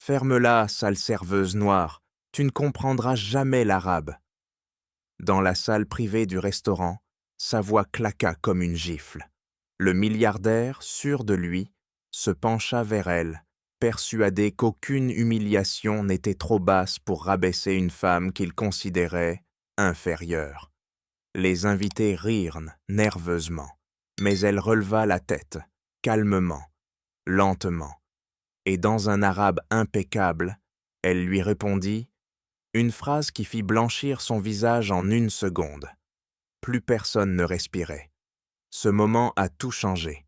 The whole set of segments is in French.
Ferme-la, sale serveuse noire, tu ne comprendras jamais l'arabe. Dans la salle privée du restaurant, sa voix claqua comme une gifle. Le milliardaire, sûr de lui, se pencha vers elle, persuadé qu'aucune humiliation n'était trop basse pour rabaisser une femme qu'il considérait inférieure. Les invités rirent nerveusement, mais elle releva la tête, calmement, lentement, et dans un arabe impeccable, elle lui répondit une phrase qui fit blanchir son visage en une seconde. Plus personne ne respirait. Ce moment a tout changé.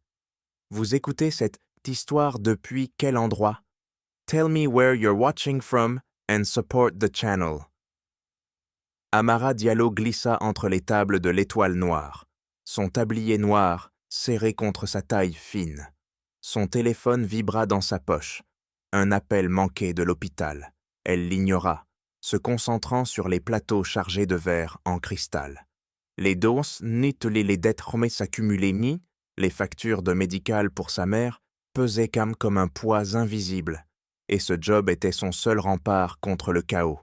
Vous écoutez cette histoire depuis quel endroit? Tell me where you're watching from and support the channel. Amara Diallo glissa entre les tables de l'Étoile Noire, son tablier noir serré contre sa taille fine. Son téléphone vibra dans sa poche. Un appel manqué de l'hôpital. Elle l'ignora, se concentrant sur les plateaux chargés de verre en cristal. Les doses n'ételaient les dettes s'accumulaient ni, les factures de médical pour sa mère pesaient comme un poids invisible, et ce job était son seul rempart contre le chaos.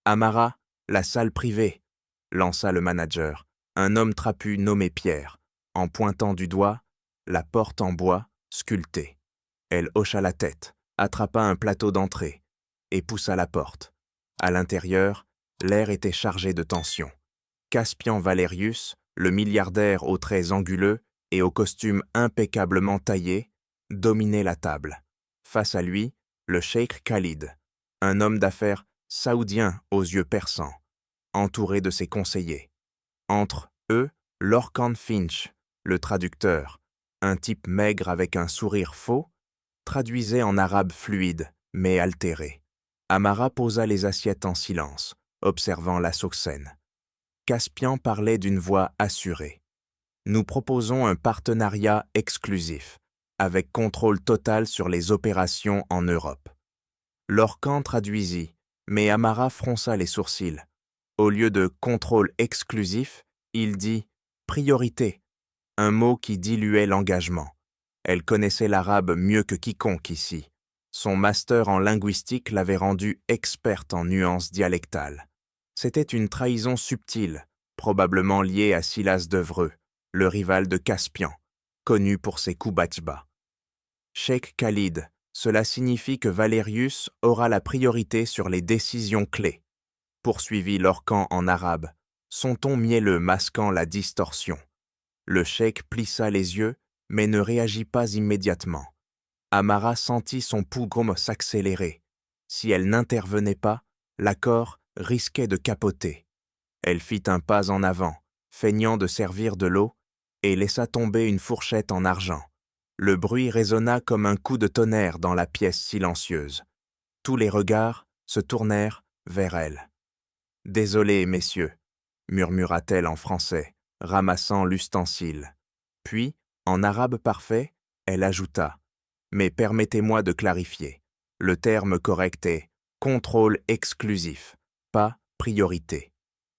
Amara, la salle privée, lança le manager, un homme trapu nommé Pierre, en pointant du doigt la porte en bois sculptée. Elle hocha la tête, attrapa un plateau d'entrée et poussa la porte. À l'intérieur, l'air était chargé de tension. Caspian Valerius, le milliardaire aux traits anguleux et au costume impeccablement taillé, dominait la table. Face à lui, le cheikh Khalid, un homme d'affaires saoudien aux yeux perçants, entouré de ses conseillers. Entre eux, Lorcan Finch, le traducteur, un type maigre avec un sourire faux, traduisait en arabe fluide, mais altéré. Amara posa les assiettes en silence, observant la scène. Caspian parlait d'une voix assurée. Nous proposons un partenariat exclusif, avec contrôle total sur les opérations en Europe. Lorcan traduisit, mais Amara fronça les sourcils. Au lieu de contrôle exclusif, il dit priorité, un mot qui diluait l'engagement. Elle connaissait l'arabe mieux que quiconque ici. Son master en linguistique l'avait rendue experte en nuances dialectales. C'était une trahison subtile, probablement liée à Silas d'Evreux, le rival de Caspian, connu pour ses coups bas. Cheikh Khalid, cela signifie que Valerius aura la priorité sur les décisions clés, poursuivit Lorcan en arabe, son ton mielleux masquant la distorsion. Le cheikh plissa les yeux, mais ne réagit pas immédiatement. Amara sentit son pouls s'accélérer. Si elle n'intervenait pas, l'accord risquait de capoter. Elle fit un pas en avant, feignant de servir de l'eau, et laissa tomber une fourchette en argent. Le bruit résonna comme un coup de tonnerre dans la pièce silencieuse. Tous les regards se tournèrent vers elle. « Désolé, messieurs », murmura-t-elle en français, ramassant l'ustensile. Puis, en arabe parfait, elle ajouta « Mais permettez-moi de clarifier. Le terme correct est « contrôle exclusif », pas « priorité ».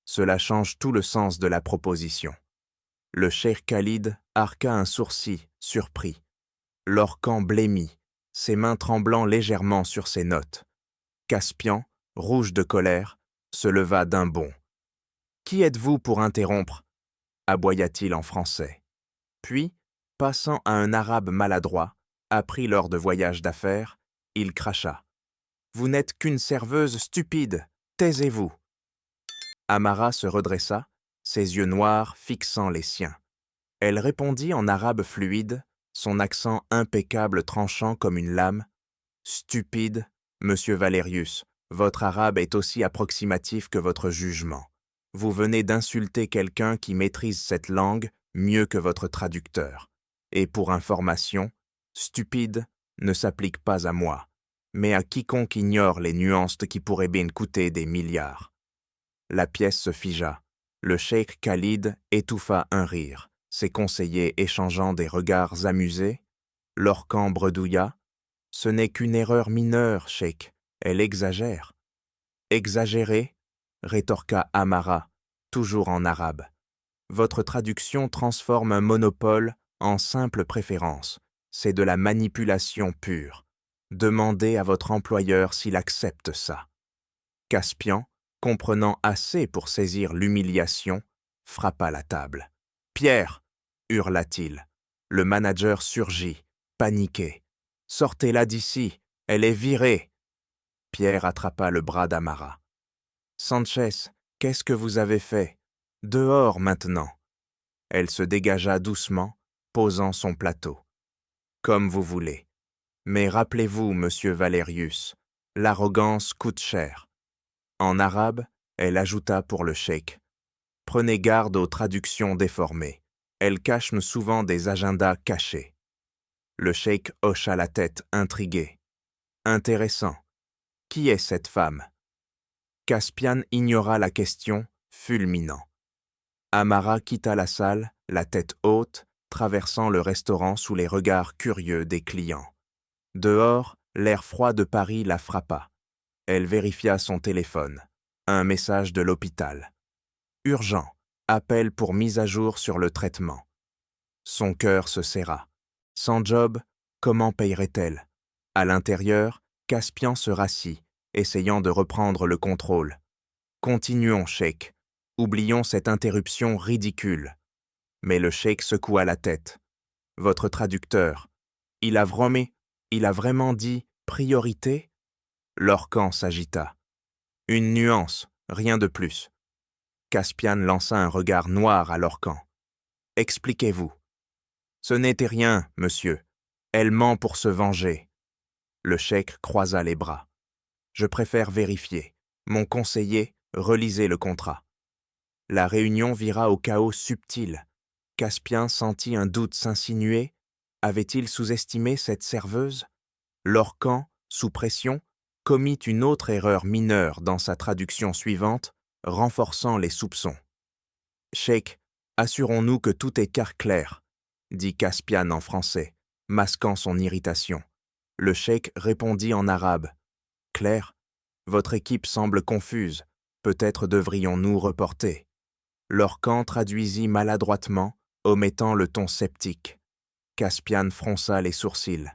Cela change tout le sens de la proposition. Le cheikh Khalid arqua un sourcil, surpris. Lorcan blêmit, ses mains tremblant légèrement sur ses notes. Caspian, rouge de colère, se leva d'un bond. « Qui êtes-vous pour interrompre » aboya-t-il en français. Puis, passant à un arabe maladroit, appris lors de voyages d'affaires, il cracha. « Vous n'êtes qu'une serveuse stupide, taisez-vous » Amara se redressa, ses yeux noirs fixant les siens. Elle répondit en arabe fluide, son accent impeccable tranchant comme une lame. « Stupide, monsieur Valerius, votre arabe est aussi approximatif que votre jugement. Vous venez d'insulter quelqu'un qui maîtrise cette langue mieux que votre traducteur. Et pour information, stupide ne s'applique pas à moi, mais à quiconque ignore les nuances qui pourraient bien coûter des milliards. » La pièce se figea. Le cheikh Khalid étouffa un rire, ses conseillers échangeant des regards amusés. Lorcan bredouilla. « Ce n'est qu'une erreur mineure, cheikh, elle exagère. » « Exagérer » rétorqua Amara, toujours en arabe. « Votre traduction transforme un monopole en simple préférence. C'est de la manipulation pure. Demandez à votre employeur s'il accepte ça. Caspian, comprenant assez pour saisir l'humiliation, frappa la table. « Pierre !» hurla-t-il. Le manager surgit, paniqué. « Sortez-la d'ici, elle est virée !» Pierre attrapa le bras d'Amara. « Sanchez, qu'est-ce que vous avez fait? Dehors maintenant !» Elle se dégagea doucement, posant son plateau. « Comme vous voulez. Mais rappelez-vous, monsieur Valérius, l'arrogance coûte cher. » En arabe, elle ajouta pour le cheikh. « Prenez garde aux traductions déformées. Elles cachent souvent des agendas cachés. » Le cheikh hocha la tête, intrigué. « Intéressant. Qui est cette femme ?» Caspian ignora la question, fulminant. Amara quitta la salle, la tête haute, traversant le restaurant sous les regards curieux des clients. Dehors, l'air froid de Paris la frappa. Elle vérifia son téléphone. Un message de l'hôpital. Urgent. Appel pour mise à jour sur le traitement. Son cœur se serra. Sans job, comment payerait-elle? À l'intérieur, Caspian se rassit, essayant de reprendre le contrôle. Continuons, cheikh. Oublions cette interruption ridicule. Mais le cheikh secoua la tête. Votre traducteur, il a vraiment dit priorité? L'Orcan s'agita. Une nuance, rien de plus. Caspian lança un regard noir à l'Orcan. Expliquez-vous. Ce n'était rien, monsieur. Elle ment pour se venger. Le cheikh croisa les bras. Je préfère vérifier. Mon conseiller, relisez le contrat. La réunion vira au chaos subtil. Caspian sentit un doute s'insinuer. Avait-il sous-estimé cette serveuse? L'Orcan, sous pression, commit une autre erreur mineure dans sa traduction suivante, renforçant les soupçons. « Cheikh, assurons-nous que tout est clair, » dit Caspian en français, masquant son irritation. Le cheikh répondit en arabe. « Clair, votre équipe semble confuse, peut-être devrions-nous reporter. » L'Orcan traduisit maladroitement, omettant le ton sceptique. Caspian fronça les sourcils.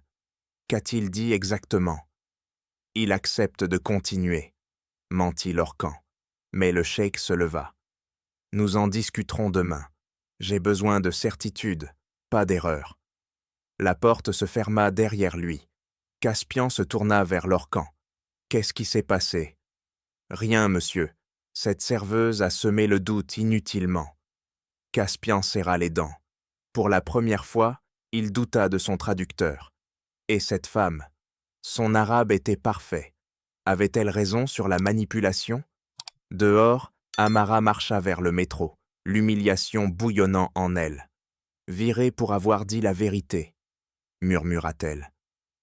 Qu'a-t-il dit exactement? Il accepte de continuer, mentit l'Orcan. Mais le cheikh se leva. Nous en discuterons demain. J'ai besoin de certitude, pas d'erreur. La porte se ferma derrière lui. Caspian se tourna vers l'Orcan. Qu'est-ce qui s'est passé? Rien, monsieur. Cette serveuse a semé le doute inutilement. Caspian serra les dents. Pour la première fois, il douta de son traducteur. Et cette femme, son arabe était parfait. Avait-elle raison sur la manipulation? Dehors, Amara marcha vers le métro, l'humiliation bouillonnant en elle. Virée pour avoir dit la vérité, murmura-t-elle.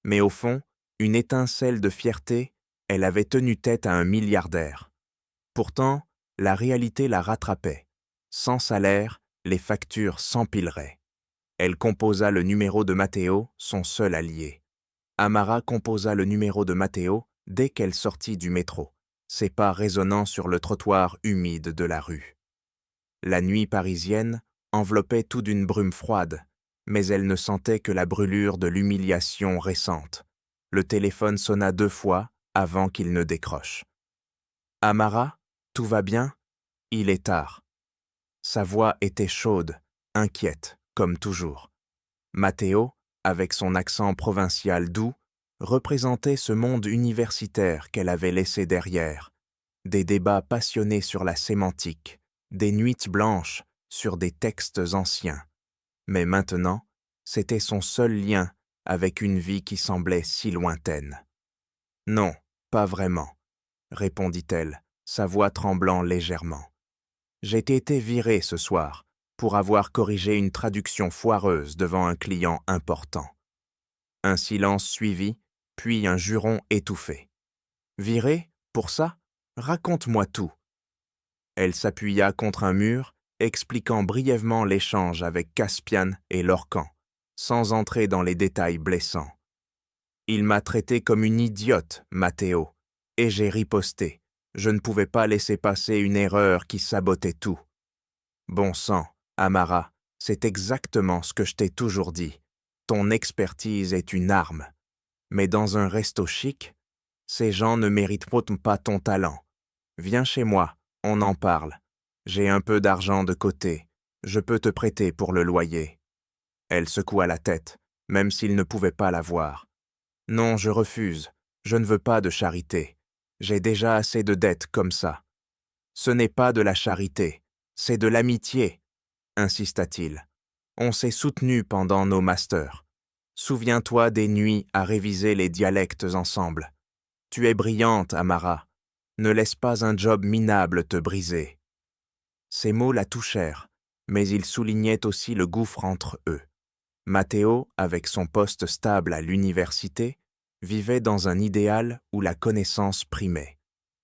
Mais au fond, une étincelle de fierté, elle avait tenu tête à un milliardaire. Pourtant, la réalité la rattrapait. Sans salaire, les factures s'empileraient. Elle composa le numéro de Matteo, son seul allié. Amara composa le numéro de Matteo dès qu'elle sortit du métro, ses pas résonnant sur le trottoir humide de la rue. La nuit parisienne enveloppait tout d'une brume froide, mais elle ne sentait que la brûlure de l'humiliation récente. Le téléphone sonna 2 fois avant qu'il ne décroche. « Amara, tout va bien? Il est tard. » Sa voix était chaude, inquiète, comme toujours. Matteo, avec son accent provincial doux, représentait ce monde universitaire qu'elle avait laissé derrière, des débats passionnés sur la sémantique, des nuits blanches sur des textes anciens. Mais maintenant, c'était son seul lien avec une vie qui semblait si lointaine. « Non, pas vraiment, » répondit-elle, sa voix tremblant légèrement. « J'ai été virée ce soir pour avoir corrigé une traduction foireuse devant un client important. » Un silence suivit, puis un juron étouffé. « Virée, pour ça? Raconte-moi tout. » Elle s'appuya contre un mur, expliquant brièvement l'échange avec Caspian et l'Orcan, sans entrer dans les détails blessants. « Il m'a traité comme une idiote, Matteo, et j'ai riposté. Je ne pouvais pas laisser passer une erreur qui sabotait tout. Bon sang, Amara, c'est exactement ce que je t'ai toujours dit. Ton expertise est une arme. Mais dans un resto chic, ces gens ne méritent pas ton talent. Viens chez moi, on en parle. J'ai un peu d'argent de côté. Je peux te prêter pour le loyer. » Elle secoua la tête, même s'il ne pouvait pas la voir. « Non, je refuse. Je ne veux pas de charité. J'ai déjà assez de dettes comme ça. »« Ce n'est pas de la charité, c'est de l'amitié, » insista-t-il. « On s'est soutenus pendant nos masters. Souviens-toi des nuits à réviser les dialectes ensemble. Tu es brillante, Amara. Ne laisse pas un job minable te briser. » Ces mots la touchèrent, mais ils soulignaient aussi le gouffre entre eux. Matteo, avec son poste stable à l'université, vivait dans un idéal où la connaissance primait.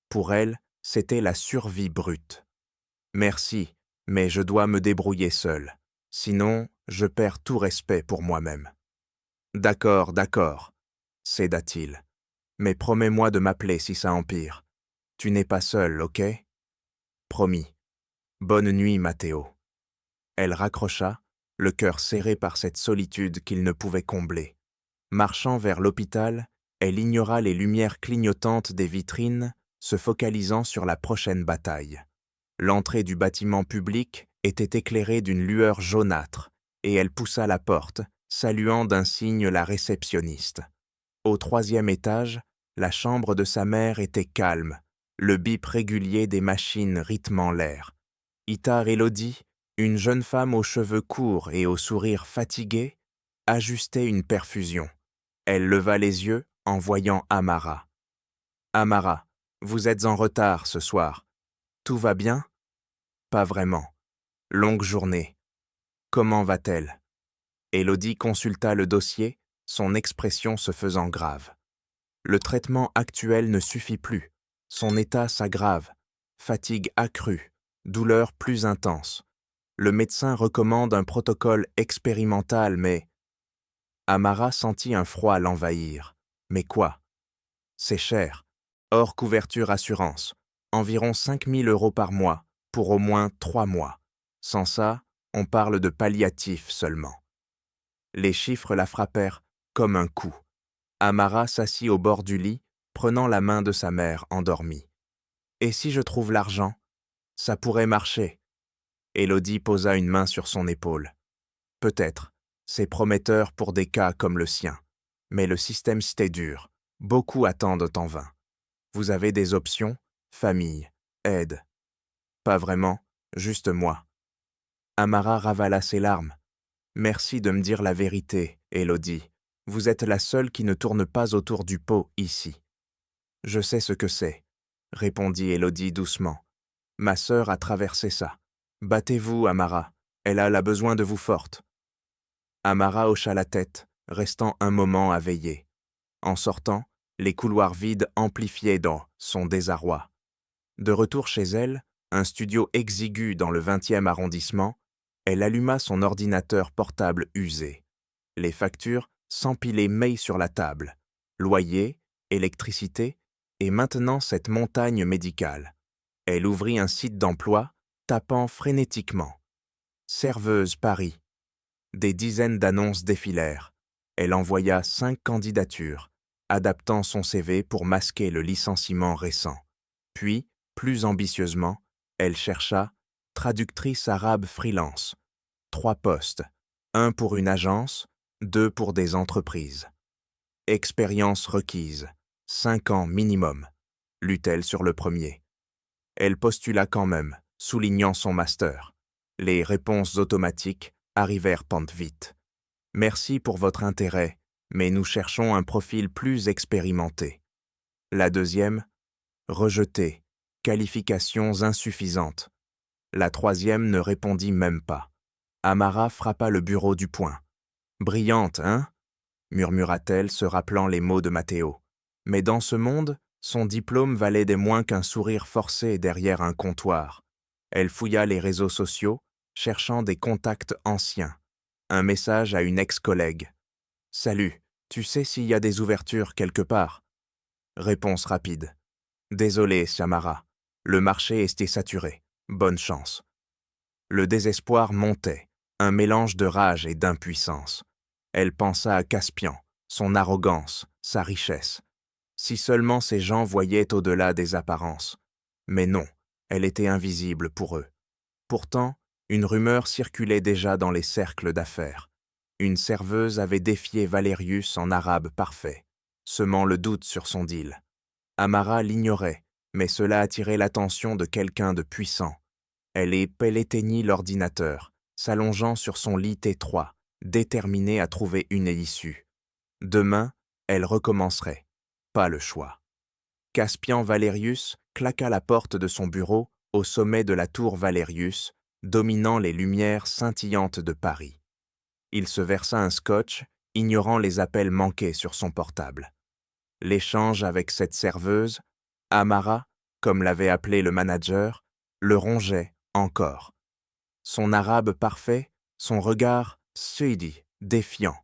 Pour elle, c'était la survie brute. « Merci, mais je dois me débrouiller seul. Sinon, je perds tout respect pour moi-même. »« D'accord, d'accord, » céda-t-il. « Mais promets-moi de m'appeler si ça empire. Tu n'es pas seul, ok ? » « Promis. Bonne nuit, Matteo. » Elle raccrocha, le cœur serré par cette solitude qu'il ne pouvait combler. Marchant vers l'hôpital, elle ignora les lumières clignotantes des vitrines, se focalisant sur la prochaine bataille. L'entrée du bâtiment public était éclairée d'une lueur jaunâtre, et elle poussa la porte, saluant d'un signe la réceptionniste. Au 3e étage, la chambre de sa mère était calme, le bip régulier des machines rythmant l'air. Ita Elodie, une jeune femme aux cheveux courts et au sourire fatigué, ajustait une perfusion. Elle leva les yeux en voyant Amara. « Amara, vous êtes en retard ce soir. Tout va bien ? » ?»« Pas vraiment. Longue journée. Comment va-t-elle ?» Elodie consulta le dossier, son expression se faisant grave. Le traitement actuel ne suffit plus. Son état s'aggrave. Fatigue accrue, douleur plus intense. Le médecin recommande un protocole expérimental, mais... Amara sentit un froid l'envahir. Mais quoi? C'est cher. Hors couverture assurance. Environ 5 000 € par mois, pour au moins 3 mois. Sans ça, on parle de palliatifs seulement. Les chiffres la frappèrent comme un coup. Amara s'assit au bord du lit, prenant la main de sa mère endormie. « Et si je trouve l'argent? Ça pourrait marcher. » Elodie posa une main sur son épaule. « Peut-être. C'est prometteur pour des cas comme le sien. Mais le système c'était dur. Beaucoup attendent en vain. Vous avez des options? Famille, aide. » « Pas vraiment, juste moi. » Amara ravala ses larmes. « Merci de me dire la vérité, Elodie. Vous êtes la seule qui ne tourne pas autour du pot ici. »« Je sais ce que c'est, » répondit Elodie doucement. « Ma sœur a traversé ça. Battez-vous, Amara. Elle a besoin de vous forte. » Amara hocha la tête, restant un moment à veiller. En sortant, les couloirs vides amplifiaient dans son désarroi. De retour chez elle, un studio exigu dans le 20e arrondissement, elle alluma son ordinateur portable usé. Les factures s'empilaient mailles sur la table. Loyer, électricité, et maintenant cette montagne médicale. Elle ouvrit un site d'emploi, tapant frénétiquement. Serveuse Paris. Des dizaines d'annonces défilèrent. Elle envoya 5 candidatures, adaptant son CV pour masquer le licenciement récent. Puis, plus ambitieusement, elle chercha « traductrice arabe freelance ». 3 postes, 1 pour une agence, 2 pour des entreprises. Expérience requise, 5 ans minimum, lut-elle sur le premier. Elle postula quand même, soulignant son master. Les réponses automatiques arrivèrent pente-vite. « Merci pour votre intérêt, mais nous cherchons un profil plus expérimenté. » La deuxième, « rejeté, qualifications insuffisantes. » La troisième ne répondit même pas. Amara frappa le bureau du poing. « Brillante, hein ?» murmura-t-elle, se rappelant les mots de Matteo. Mais dans ce monde, son diplôme valait des moins qu'un sourire forcé derrière un comptoir. Elle fouilla les réseaux sociaux, cherchant des contacts anciens. Un message à une ex-collègue. « Salut, tu sais s'il y a des ouvertures quelque part ?» Réponse rapide. « Désolé, Samara. Le marché était saturé. Bonne chance. » Le désespoir montait, un mélange de rage et d'impuissance. Elle pensa à Caspian, son arrogance, sa richesse. Si seulement ces gens voyaient au-delà des apparences. Mais non, elle était invisible pour eux. Pourtant, une rumeur circulait déjà dans les cercles d'affaires. Une serveuse avait défié Valerius en arabe parfait, semant le doute sur son deal. Amara l'ignorait, mais cela attirait l'attention de quelqu'un de puissant. Elle éteignit l'ordinateur, s'allongeant sur son lit étroit, déterminée à trouver une issue. Demain, elle recommencerait. Pas le choix. Caspian Valerius claqua la porte de son bureau au sommet de la tour Valerius, dominant les lumières scintillantes de Paris. Il se versa un scotch, ignorant les appels manqués sur son portable. L'échange avec cette serveuse, Amara, comme l'avait appelé le manager, le rongeait encore. Son arabe parfait, son regard suidi, défiant.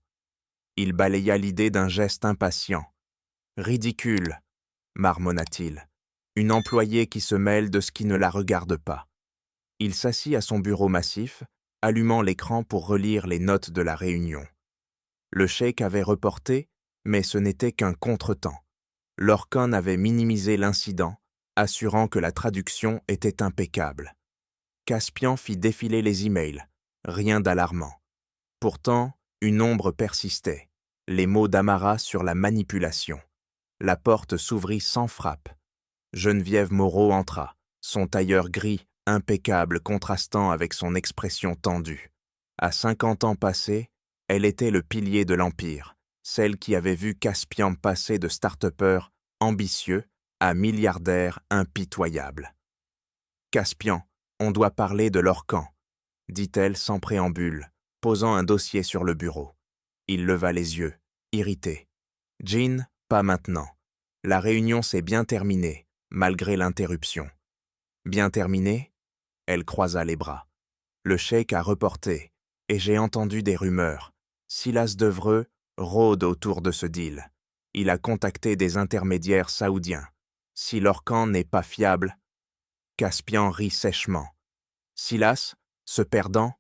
Il balaya l'idée d'un geste impatient. « Ridicule !» marmonna-t-il. Une employée qui se mêle de ce qui ne la regarde pas. Il s'assit à son bureau massif, allumant l'écran pour relire les notes de la réunion. Le cheikh avait reporté, mais ce n'était qu'un contretemps. Lorcan avait minimisé l'incident, assurant que la traduction était impeccable. Caspian fit défiler les emails, rien d'alarmant. Pourtant, une ombre persistait, les mots d'Amara sur la manipulation. La porte s'ouvrit sans frappe. Geneviève Moreau entra, son tailleur gris, impeccable, contrastant avec son expression tendue. À 50 ans passés, elle était le pilier de l'Empire, celle qui avait vu Caspian passer de start-upper ambitieux à milliardaire impitoyable. « Caspian, on doit parler de Lorcan », dit-elle sans préambule, posant un dossier sur le bureau. Il leva les yeux, irrité. « Jean, pas maintenant. La réunion s'est bien terminée, malgré l'interruption. » « Bien terminée ?» Elle croisa les bras. « Le cheikh a reporté, et j'ai entendu des rumeurs. Silas Devreux rôde autour de ce deal. Il a contacté des intermédiaires saoudiens. Si Lorcan n'est pas fiable... » Caspian rit sèchement. « Silas, ce perdant,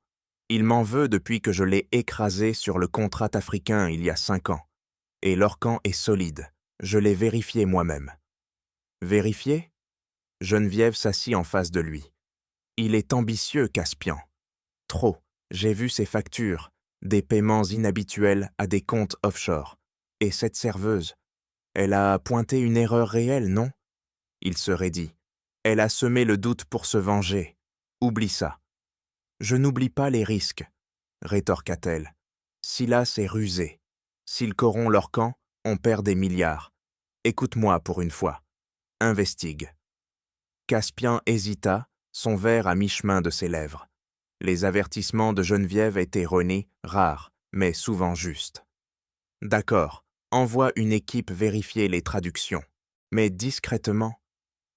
il m'en veut depuis que je l'ai écrasé sur le contrat africain il y a 5 ans. Et Lorcan est solide. Je l'ai vérifié moi-même. » « Vérifié ?» Geneviève s'assit en face de lui. « Il est ambitieux, Caspian. Trop. J'ai vu ses factures, des paiements inhabituels à des comptes offshore. Et cette serveuse, elle a pointé une erreur réelle, non ?» Il se raidit. « Elle a semé le doute pour se venger. Oublie ça. »« Je n'oublie pas les risques, » rétorqua-t-elle. « Silas est rusé. S'il corrompt Lorcan, on perd des milliards. Écoute-moi pour une fois. Investigue. » Caspian hésita, son verre à mi-chemin de ses lèvres. Les avertissements de Geneviève étaient erronés, rares, mais souvent justes. « D'accord, envoie une équipe vérifier les traductions. Mais discrètement. »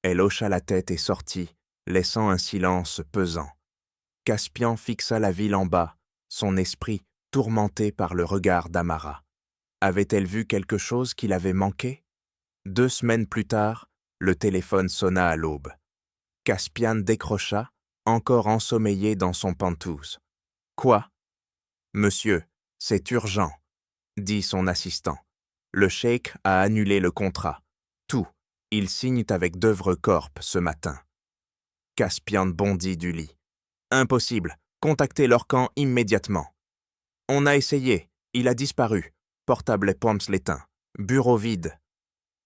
Elle hocha la tête et sortit, laissant un silence pesant. Caspian fixa la ville en bas, son esprit tourmenté par le regard d'Amara. Avait-elle vu quelque chose qui l'avait manqué? 2 semaines plus tard, le téléphone sonna à l'aube. Caspian décrocha, encore ensommeillé dans son pantouse. « Quoi ?»« Monsieur, c'est urgent, » dit son assistant. « Le cheikh a annulé le contrat. Tout. Il signe avec Devre Corp ce matin. » Caspian bondit du lit. « Impossible. Contactez Lorcan immédiatement. »« On a essayé. Il a disparu. Portable et Poms l'éteint. Bureau vide. »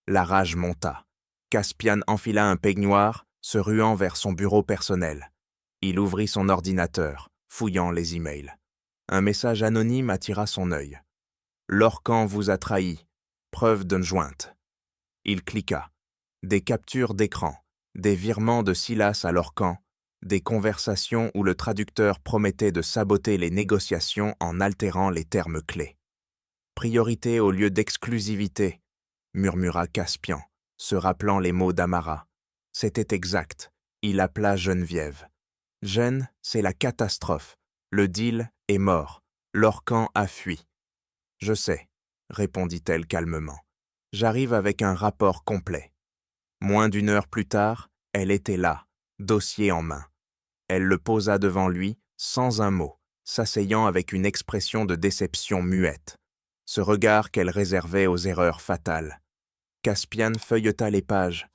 La rage monta. Caspian enfila un peignoir, se ruant vers son bureau personnel. Il ouvrit son ordinateur, fouillant les emails. Un message anonyme attira son œil. « Lorcan vous a trahi. Preuve d'une jointe. » Il cliqua. Des captures d'écran, des virements de Silas à Lorcan, des conversations où le traducteur promettait de saboter les négociations en altérant les termes clés. « Priorité au lieu d'exclusivité, » murmura Caspian, se rappelant les mots d'Amara. C'était exact. Il appela Geneviève. « Gênes, c'est la catastrophe. Le deal est mort. Lorcan a fui. »« Je sais, » répondit-elle calmement. « J'arrive avec un rapport complet. » Moins d'1 heure plus tard, elle était là, dossier en main. Elle le posa devant lui, sans un mot, s'asseyant avec une expression de déception muette. ce regard qu'elle réservait aux erreurs fatales. Caspian feuilleta les pages,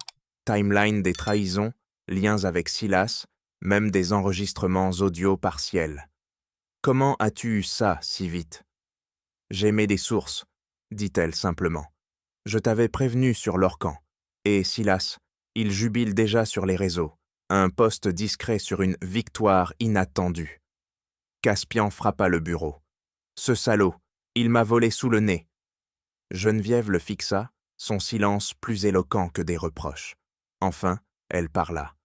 timeline des trahisons, liens avec Silas, même des enregistrements audio partiels. Comment as-tu eu ça si vite? J'aimais des sources, dit-elle simplement. Je t'avais prévenu sur l'Orcan. Et Silas, il jubile déjà sur les réseaux. Un post discret sur une victoire inattendue. Caspian frappa le bureau. Ce salaud, il m'a volé sous le nez. Geneviève le fixa, son silence plus éloquent que des reproches. Enfin, elle parla.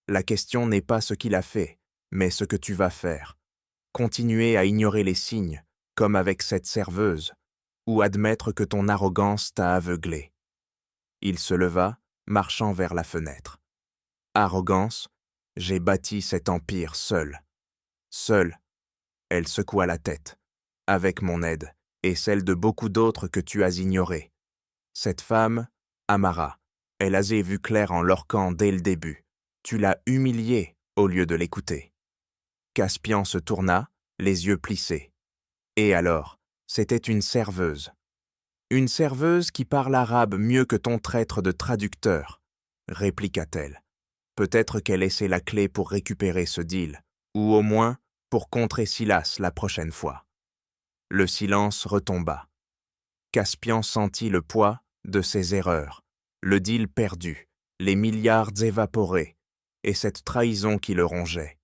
La question n'est pas ce qu'il a fait, mais ce que tu vas faire. Continuer à ignorer les signes, comme avec cette serveuse, ou admettre que ton arrogance t'a aveuglé. Il se leva, marchant vers la fenêtre. Arrogance, j'ai bâti cet empire seul. Seul. Elle secoua la tête. Avec mon aide, et celle de beaucoup d'autres que tu as ignorés. Cette femme, Amara, elle a vu clair en l'Orcan dès le début. Tu l'as humiliée au lieu de l'écouter. Caspian se tourna, les yeux plissés. Et alors, c'était une serveuse. Une serveuse qui parle arabe mieux que ton traître de traducteur, répliqua-t-elle. Peut-être qu'elle essaie la clé pour récupérer ce deal, ou au moins pour contrer Silas la prochaine fois. Le silence retomba. Caspian sentit le poids de ses erreurs, le deal perdu, les milliards évaporés, et cette trahison qui le rongeait.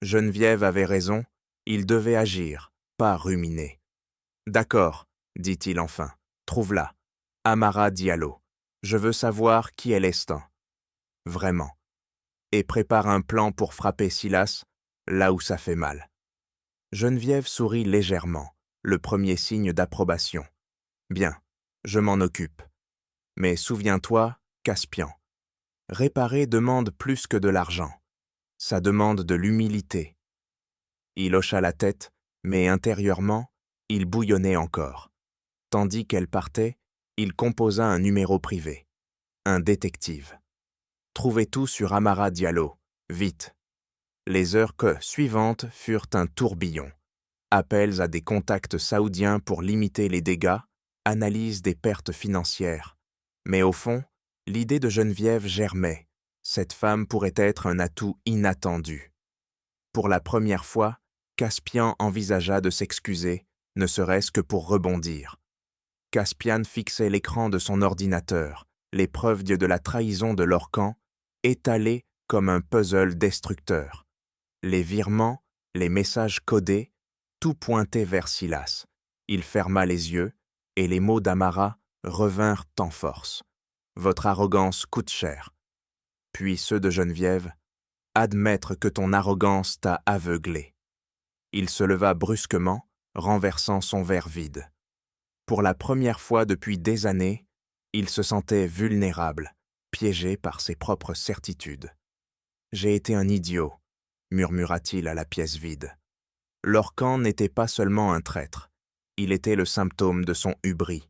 Geneviève avait raison, il devait agir, pas ruminer. D'accord, dit-il enfin, trouve-la. Amara Diallo. Je veux savoir qui elle est. Vraiment. Et prépare un plan pour frapper Silas, là où ça fait mal. Geneviève sourit légèrement, le premier signe d'approbation. Bien, je m'en occupe. Mais souviens-toi, Caspian, réparer demande plus que de l'argent. Ça demande de l'humilité. Il hocha la tête, mais intérieurement, il bouillonnait encore. Tandis qu'elle partait, il composa un numéro privé. Un détective. Trouvez tout sur Amara Diallo, vite. Les heures suivantes furent un tourbillon. Appels à des contacts saoudiens pour limiter les dégâts, analyse des pertes financières. Mais au fond, l'idée de Geneviève germait. Cette femme pourrait être un atout inattendu. Pour la première fois, Caspian envisagea de s'excuser, ne serait-ce que pour rebondir. Caspian fixait l'écran de son ordinateur, les preuves de la trahison de l'Orcan, étalées comme un puzzle destructeur. Les virements, les messages codés, tout pointait vers Silas. Il ferma les yeux, et les mots d'Amara revinrent en force. Votre arrogance coûte cher. Puis ceux de Geneviève, admettre que ton arrogance t'a aveuglé. Il se leva brusquement, renversant son verre vide. Pour la première fois depuis des années, il se sentait vulnérable, piégé par ses propres certitudes. « J'ai été un idiot », murmura-t-il à la pièce vide. L'Orcan n'était pas seulement un traître, il était le symptôme de son hubris.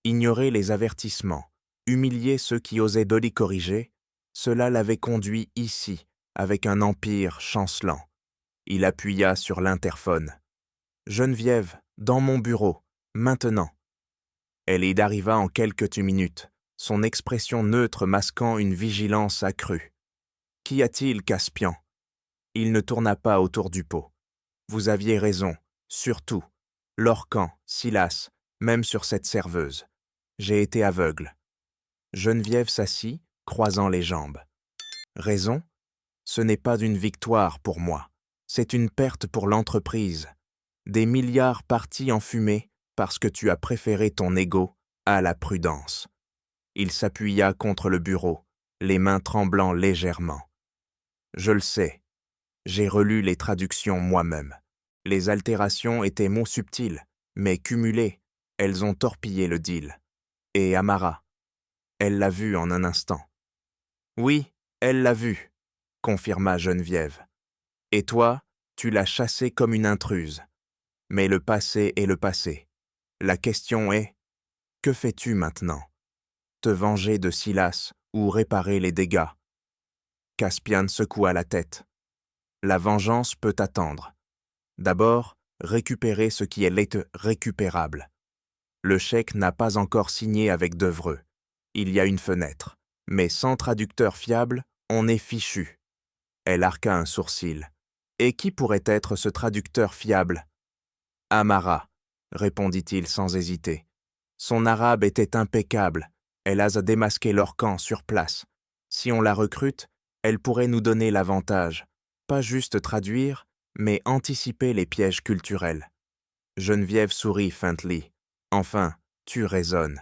Ignorer les avertissements, humilier ceux qui osaient de les corriger, cela l'avait conduit ici, avec un empire chancelant. Il appuya sur l'interphone. « Geneviève, dans mon bureau, maintenant. » Elle y arriva en quelques minutes, son expression neutre masquant une vigilance accrue. « Qu'y a-t-il, Caspian ?» Il ne tourna pas autour du pot. « Vous aviez raison, surtout. L'Orcan, Silas, même sur cette serveuse. J'ai été aveugle. » Geneviève s'assit, croisant les jambes. « Raison? Ce n'est pas une victoire pour moi. C'est une perte pour l'entreprise. Des milliards partis en fumée parce que tu as préféré ton ego à la prudence. » Il s'appuya contre le bureau, les mains tremblant légèrement. « Je le sais. J'ai relu les traductions moi-même. Les altérations étaient mots subtils, mais cumulées, elles ont torpillé le deal. Et Amara, elle l'a vu en un instant. »« Oui, elle l'a vu, » confirma Geneviève. « Et toi, tu l'as chassée comme une intruse. Mais le passé est le passé. La question est, que fais-tu maintenant? Te venger de Silas ou réparer les dégâts? » Caspian secoua la tête. « La vengeance peut attendre. D'abord, récupérer ce qui est récupérable. » Le chèque n'a pas encore signé avec Devreux. Il y a une fenêtre. Mais sans traducteur fiable, on est fichu. Elle arqua un sourcil. Et qui pourrait être ce traducteur fiable? Amara, répondit-il sans hésiter. Son arabe était impeccable. Elle a démasqué l'Orcan sur place. Si on la recrute, elle pourrait nous donner l'avantage. Pas juste traduire, mais anticiper les pièges culturels. Geneviève sourit faintly. Enfin, tu raisonnes.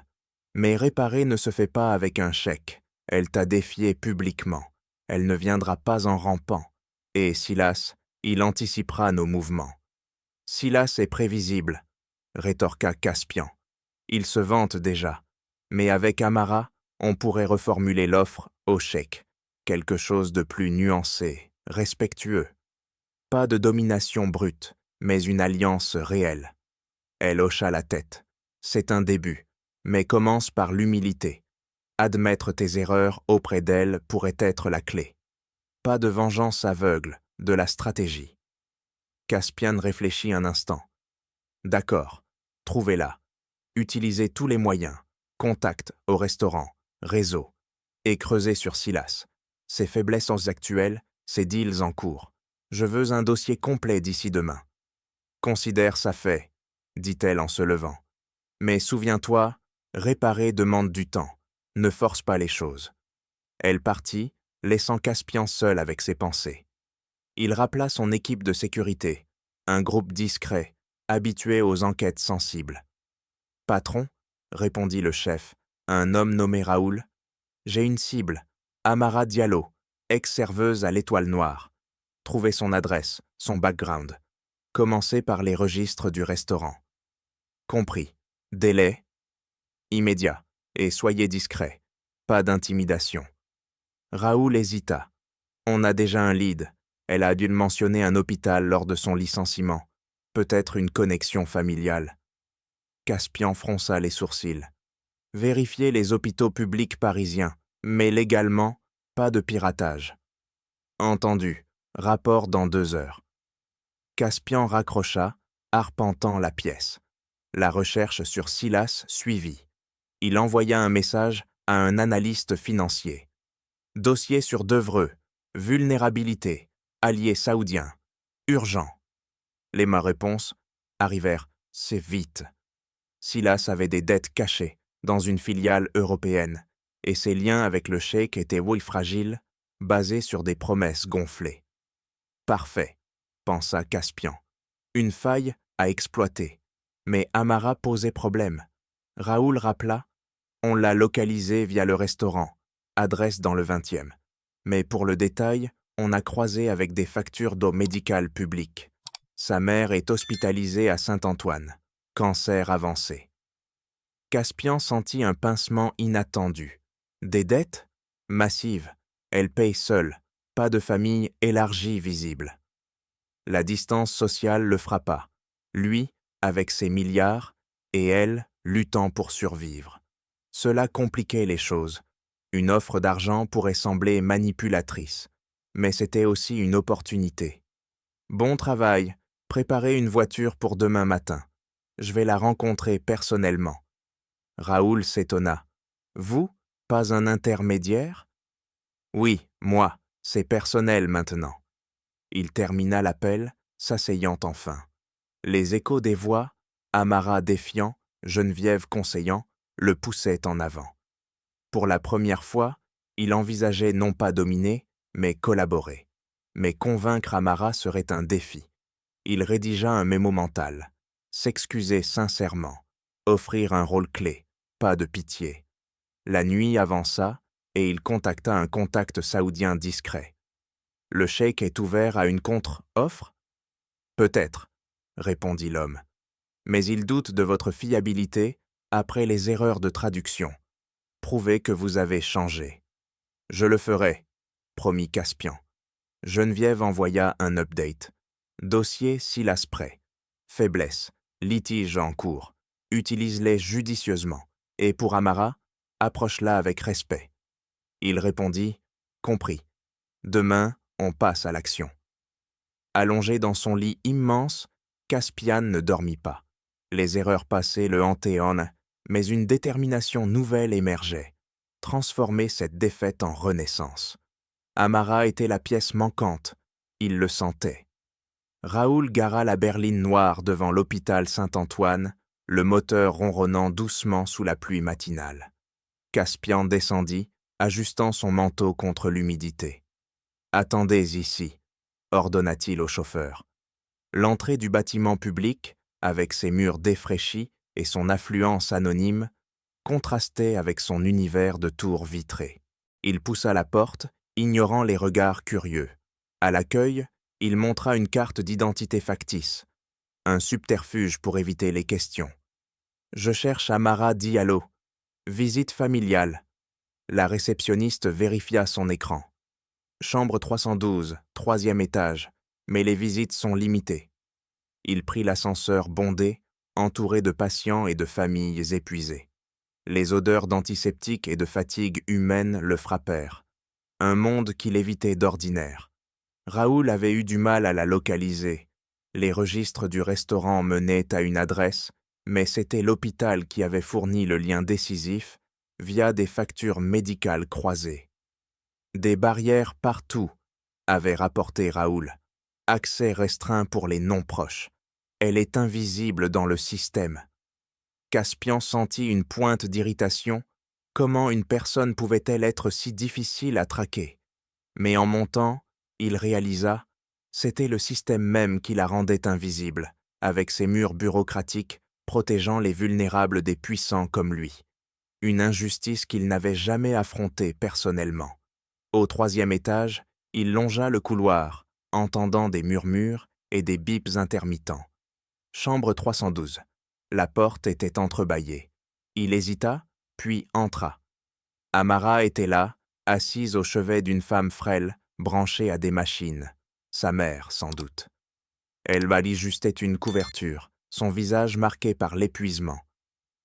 Mais réparer ne se fait pas avec un chèque. Elle t'a défié publiquement. Elle ne viendra pas en rampant. Et Silas, il anticipera nos mouvements. Silas est prévisible, rétorqua Caspian. Il se vante déjà. Mais avec Amara, on pourrait reformuler l'offre au chèque. Quelque chose de plus nuancé, respectueux. Pas de domination brute, mais une alliance réelle. Elle hocha la tête. C'est un début, mais commence par l'humilité. Admettre tes erreurs auprès d'elle pourrait être la clé. Pas de vengeance aveugle, de la stratégie. Caspian réfléchit un instant. D'accord, trouvez-la. Utilisez tous les moyens. Contact au restaurant, réseau. Et creusez sur Silas. Ses faiblesses actuelles, ses deals en cours. Je veux un dossier complet d'ici demain. Considère ça fait, dit-elle en se levant. Mais souviens-toi, réparer demande du temps. Ne force pas les choses. Elle partit, laissant Caspian seul avec ses pensées. Il rappela son équipe de sécurité, un groupe discret, habitué aux enquêtes sensibles. « Patron, répondit le chef, un homme nommé Raoul, j'ai une cible, Amara Diallo, ex-serveuse à l'Étoile Noire. Trouvez son adresse, son background. Commencez par les registres du restaurant. Compris. Délai immédiat. Et soyez discret. Pas d'intimidation. » Raoul hésita. On a déjà un lead. Elle a dû mentionner un hôpital lors de son licenciement. Peut-être une connexion familiale. Caspian fronça les sourcils. Vérifiez les hôpitaux publics parisiens, mais légalement, pas de piratage. Entendu. Rapport dans 2 heures. Caspian raccrocha, arpentant la pièce. La recherche sur Silas suivit. Il envoya un message à un analyste financier. Dossier sur Devreux, vulnérabilité, allié saoudien, urgent. Les réponses arrivèrent, c'est vite. Silas avait des dettes cachées dans une filiale européenne, et ses liens avec le cheikh étaient fragiles, basés sur des promesses gonflées. Parfait, pensa Caspian. Une faille à exploiter. Mais Amara posait problème. Raoul rappela, on l'a localisé via le restaurant, adresse dans le 20e. Mais pour le détail, on a croisé avec des factures d'eau médicale publique. Sa mère est hospitalisée à Saint-Antoine, cancer avancé. Caspian sentit un pincement inattendu. Des dettes? Massives. Elle paye seule, pas de famille élargie visible. La distance sociale le frappa. Lui, avec ses milliards, et elle, luttant pour survivre. Cela compliquait les choses. Une offre d'argent pourrait sembler manipulatrice, mais c'était aussi une opportunité. Bon travail, préparez une voiture pour demain matin. Je vais la rencontrer personnellement. Raoul s'étonna. Vous, pas un intermédiaire? Oui, moi, c'est personnel maintenant. Il termina l'appel, s'asseyant enfin. Les échos des voix, Amara défiant, Geneviève conseillant, le poussaient en avant. Pour la première fois, il envisageait non pas dominer, mais collaborer. Mais convaincre Amara serait un défi. Il rédigea un mémo mental. S'excuser sincèrement. Offrir un rôle clé. Pas de pitié. La nuit avança et il contacta un contact saoudien discret. Le cheikh est ouvert à une contre-offre? Peut-être, répondit l'homme. Mais il doute de votre fiabilité après les erreurs de traduction. Prouvez que vous avez changé. Je le ferai, promit Caspian. Geneviève envoya un update. Dossier Silas prêt. Faiblesse, litige en cours. Utilise-les judicieusement. Et pour Amara, approche-la avec respect. Il répondit, compris. Demain, on passe à l'action. Allongé dans son lit immense, Caspian ne dormit pas. Les erreurs passées le hantaient mais une détermination nouvelle émergeait, transformer cette défaite en renaissance. Amara était la pièce manquante, il le sentait. Raoul gara la berline noire devant l'hôpital Saint-Antoine, le moteur ronronnant doucement sous la pluie matinale. Caspian descendit, ajustant son manteau contre l'humidité. « Attendez ici », ordonna-t-il au chauffeur. L'entrée du bâtiment public, avec ses murs défraîchis et son affluence anonyme, contrastait avec son univers de tours vitrées. Il poussa la porte, ignorant les regards curieux. À l'accueil, il montra une carte d'identité factice, un subterfuge pour éviter les questions. « Je cherche Amara Diallo. Visite familiale. » La réceptionniste vérifia son écran. « Chambre 312, 3e étage, mais les visites sont limitées. » Il prit l'ascenseur bondé, entouré de patients et de familles épuisées. Les odeurs d'antiseptiques et de fatigue humaine le frappèrent. Un monde qu'il évitait d'ordinaire. Raoul avait eu du mal à la localiser. Les registres du restaurant menaient à une adresse, mais c'était l'hôpital qui avait fourni le lien décisif via des factures médicales croisées. Des barrières partout, avait rapporté Raoul. Accès restreint pour les non-proches. Elle est invisible dans le système. Caspian sentit une pointe d'irritation. Comment une personne pouvait-elle être si difficile à traquer? Mais en montant, il réalisa, c'était le système même qui la rendait invisible, avec ses murs bureaucratiques protégeant les vulnérables des puissants comme lui. Une injustice qu'il n'avait jamais affrontée personnellement. Au 3e étage, il longea le couloir, entendant des murmures et des bips intermittents. Chambre 312. La porte était entrebâillée. Il hésita, puis entra. Amara était là, assise au chevet d'une femme frêle, branchée à des machines. Sa mère, sans doute. Elle balijustait une couverture, son visage marqué par l'épuisement.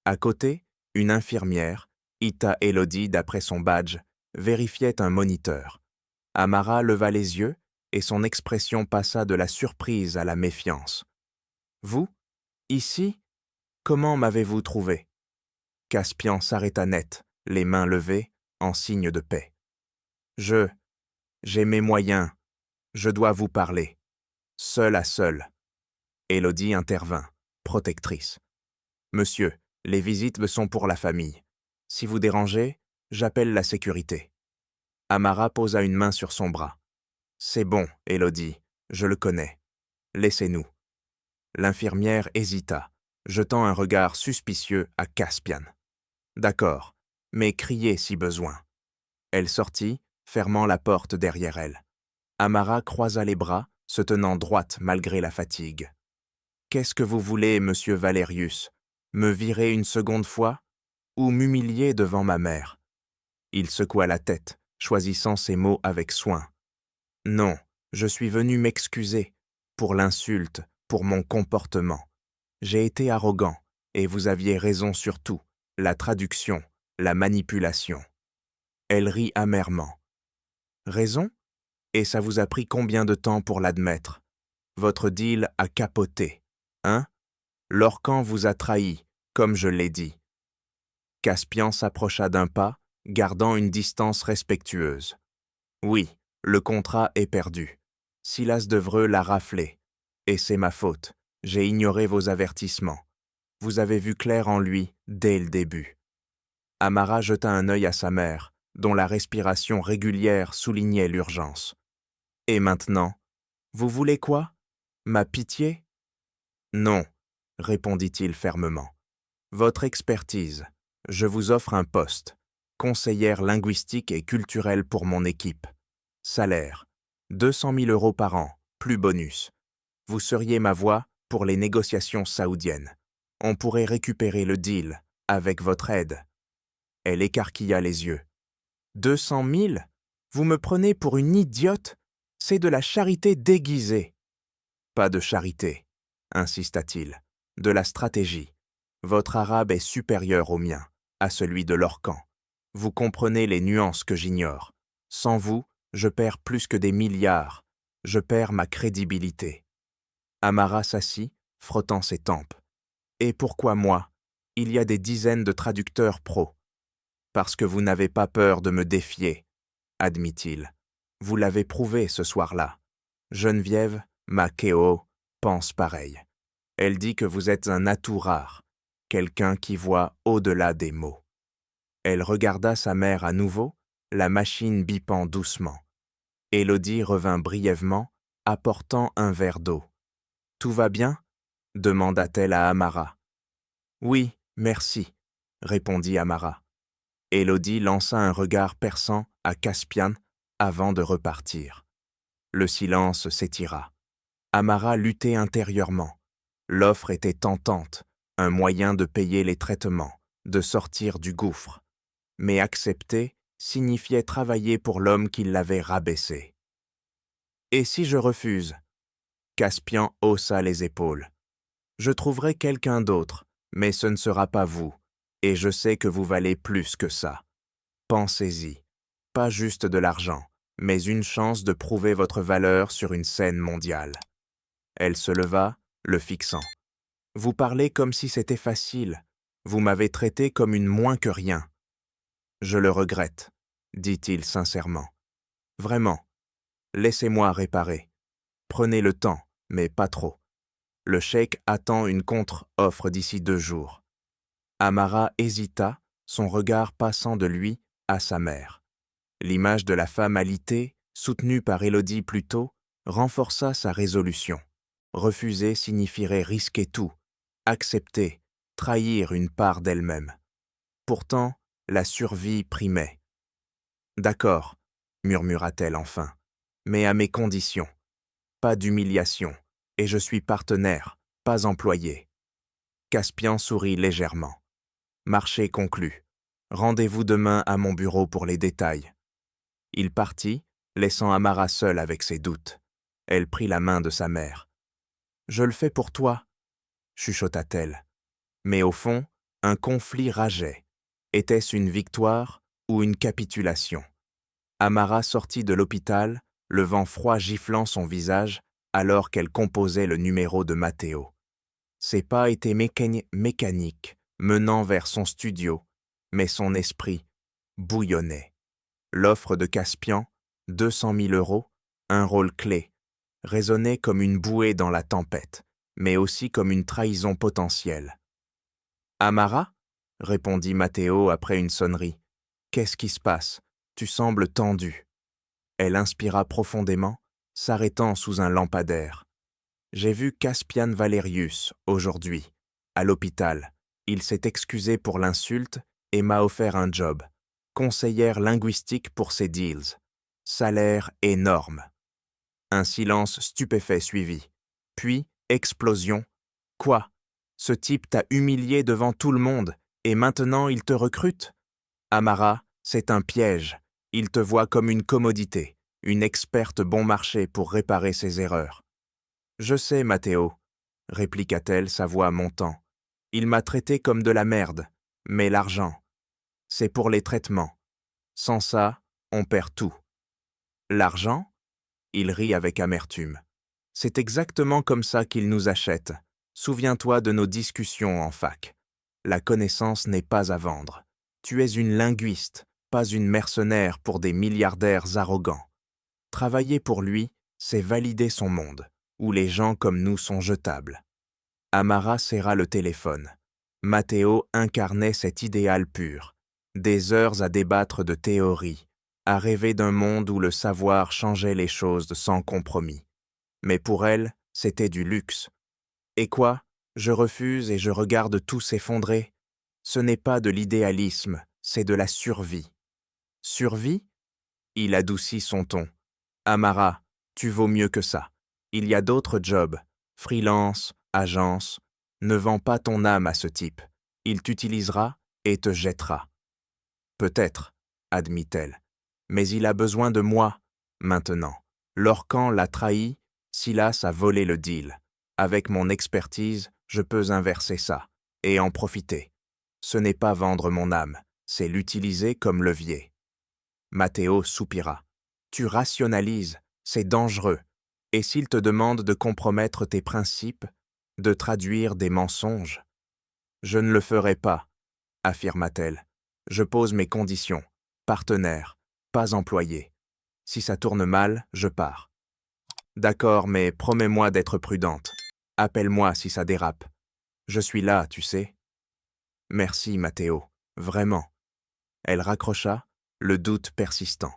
À côté, une infirmière, Ita Elodie d'après son badge, vérifiait un moniteur. Amara leva les yeux et son expression passa de la surprise à la méfiance. « Vous, ici, comment m'avez-vous trouvé ?» Caspian s'arrêta net, les mains levées, en signe de paix. « J'ai mes moyens, je dois vous parler, seul à seul. » Élodie intervint, protectrice. « Monsieur, les visites me sont pour la famille. Si vous dérangez, j'appelle la sécurité. » Amara posa une main sur son bras. « C'est bon, Élodie, je le connais. Laissez-nous. » L'infirmière hésita, jetant un regard suspicieux à Caspian. « D'accord, mais criez si besoin. » Elle sortit, fermant la porte derrière elle. Amara croisa les bras, se tenant droite malgré la fatigue. « Qu'est-ce que vous voulez, monsieur Valérius? Me virer une seconde fois? Ou m'humilier devant ma mère ?» Il secoua la tête, choisissant ses mots avec soin. « Non, je suis venu m'excuser, pour l'insulte, pour mon comportement. J'ai été arrogant, et vous aviez raison sur tout, la traduction, la manipulation. » Elle rit amèrement. « Raison? Et ça vous a pris combien de temps pour l'admettre? Votre deal a capoté, hein? L'Orcan vous a trahi, comme je l'ai dit. » Caspian s'approcha d'un pas, gardant une distance respectueuse. « Oui, le contrat est perdu. Silas Devreux l'a raflé. Et c'est ma faute. J'ai ignoré vos avertissements. Vous avez vu clair en lui dès le début. » Amara jeta un œil à sa mère, dont la respiration régulière soulignait l'urgence. « Et maintenant, vous voulez quoi? Ma pitié? » ?»« Non, » répondit-il fermement. « Votre expertise. Je vous offre un poste. Conseillère linguistique et culturelle pour mon équipe. Salaire. 200 000 € par an, plus bonus. Vous seriez ma voix pour les négociations saoudiennes. On pourrait récupérer le deal avec votre aide. » Elle écarquilla les yeux. « 200 000? Vous me prenez pour une idiote? C'est de la charité déguisée. » »« Pas de charité, » insista-t-il. « De la stratégie. Votre arabe est supérieur au mien, à celui de l'Orcan. Vous comprenez les nuances que j'ignore. Sans vous, je perds plus que des milliards. Je perds ma crédibilité. » Amara s'assit, frottant ses tempes. « Et pourquoi moi? il y a des dizaines de traducteurs pros. Parce que vous n'avez pas peur de me défier, admit-il. Vous l'avez prouvé ce soir-là. Geneviève, ma Kéo, pense pareil. Elle dit que vous êtes un atout rare, quelqu'un qui voit au-delà des mots. Elle regarda sa mère à nouveau, la machine bipant doucement. Élodie revint brièvement, apportant un verre d'eau. « Tout va bien » demanda-t-elle à Amara. « Oui, merci » répondit Amara. Élodie lança un regard perçant à Caspian avant de repartir. Le silence s'étira. Amara luttait intérieurement. L'offre était tentante, un moyen de payer les traitements, de sortir du gouffre. Mais accepter signifiait travailler pour l'homme qui l'avait rabaissé. « Et si je refuse » Caspian haussa les épaules. « Je trouverai quelqu'un d'autre, mais ce ne sera pas vous, et je sais que vous valez plus que ça. Pensez-y, pas juste de l'argent, mais une chance de prouver votre valeur sur une scène mondiale. » Elle se leva, le fixant. « Vous parlez comme si c'était facile. Vous m'avez traité comme une moins que rien. » « Je le regrette, » dit-il sincèrement. « Vraiment. Laissez-moi réparer. Prenez le temps, mais pas trop. Le cheikh attend une contre-offre d'ici 2 jours. » Amara hésita, son regard passant de lui à sa mère. L'image de la femme alitée, soutenue par Élodie plus tôt, renforça sa résolution. Refuser signifierait risquer tout, accepter, trahir une part d'elle-même. Pourtant, la survie primait. « D'accord, » murmura-t-elle enfin, « mais à mes conditions. Pas d'humiliation, et je suis partenaire, pas employé. » Caspian sourit légèrement. « Marché conclu. Rendez-vous demain à mon bureau pour les détails. » Il partit, laissant Amara seule avec ses doutes. Elle prit la main de sa mère. « Je le fais pour toi, » chuchota-t-elle. Mais au fond, un conflit rageait. Était-ce une victoire ou une capitulation? Amara sortit de l'hôpital, le vent froid giflant son visage alors qu'elle composait le numéro de Matteo. Ses pas étaient mécaniques, menant vers son studio, mais son esprit bouillonnait. L'offre de Caspian, 200 000 €, un rôle clé, résonnait comme une bouée dans la tempête, mais aussi comme une trahison potentielle. « Amara ?» répondit Matteo après une sonnerie. « Qu'est-ce qui se passe? Tu sembles tendue. » Elle inspira profondément, s'arrêtant sous un lampadaire. « J'ai vu Caspian Valerius aujourd'hui, à l'hôpital. Il s'est excusé pour l'insulte et m'a offert un job. Conseillère linguistique pour ses deals. Salaire énorme. » Un silence stupéfait suivit. Puis, explosion. « Quoi? Ce type t'a humilié devant tout le monde et maintenant il te recrute? Amara, c'est un piège. Il te voit comme une commodité, une experte bon marché pour réparer ses erreurs. »« Je sais, Matteo, » répliqua-t-elle, sa voix montant. « Il m'a traité comme de la merde, mais l'argent, c'est pour les traitements. Sans ça, on perd tout. »« L'argent ?» Il rit avec amertume. « C'est exactement comme ça qu'il nous achète. Souviens-toi de nos discussions en fac. La connaissance n'est pas à vendre. Tu es une linguiste, pas une mercenaire pour des milliardaires arrogants. Travailler pour lui, c'est valider son monde, où les gens comme nous sont jetables. » Amara serra le téléphone. Matteo incarnait cet idéal pur. Des heures à débattre de théories, à rêver d'un monde où le savoir changeait les choses sans compromis. Mais pour elle, c'était du luxe. Et quoi? Je refuse et je regarde tout s'effondrer. Ce n'est pas de l'idéalisme, c'est de la survie. Survie? Il adoucit son ton. Amara, tu vaux mieux que ça. Il y a d'autres jobs, freelance, agence. Ne vends pas ton âme à ce type. Il t'utilisera et te jettera. Peut-être, admit-elle. Mais il a besoin de moi, maintenant. Lorcan l'a trahi, Silas a volé le deal. Avec mon expertise, je peux inverser ça et en profiter. Ce n'est pas vendre mon âme, c'est l'utiliser comme levier. Matteo soupira. Tu rationalises, c'est dangereux. Et s'il te demande de compromettre tes principes, de traduire des mensonges? Je ne le ferai pas, affirma-t-elle. Je pose mes conditions. Partenaire, pas employé. Si ça tourne mal, je pars. D'accord, mais promets-moi d'être prudente. Appelle-moi si ça dérape. Je suis là, tu sais. Merci, Matteo. Vraiment. Elle raccrocha, le doute persistant.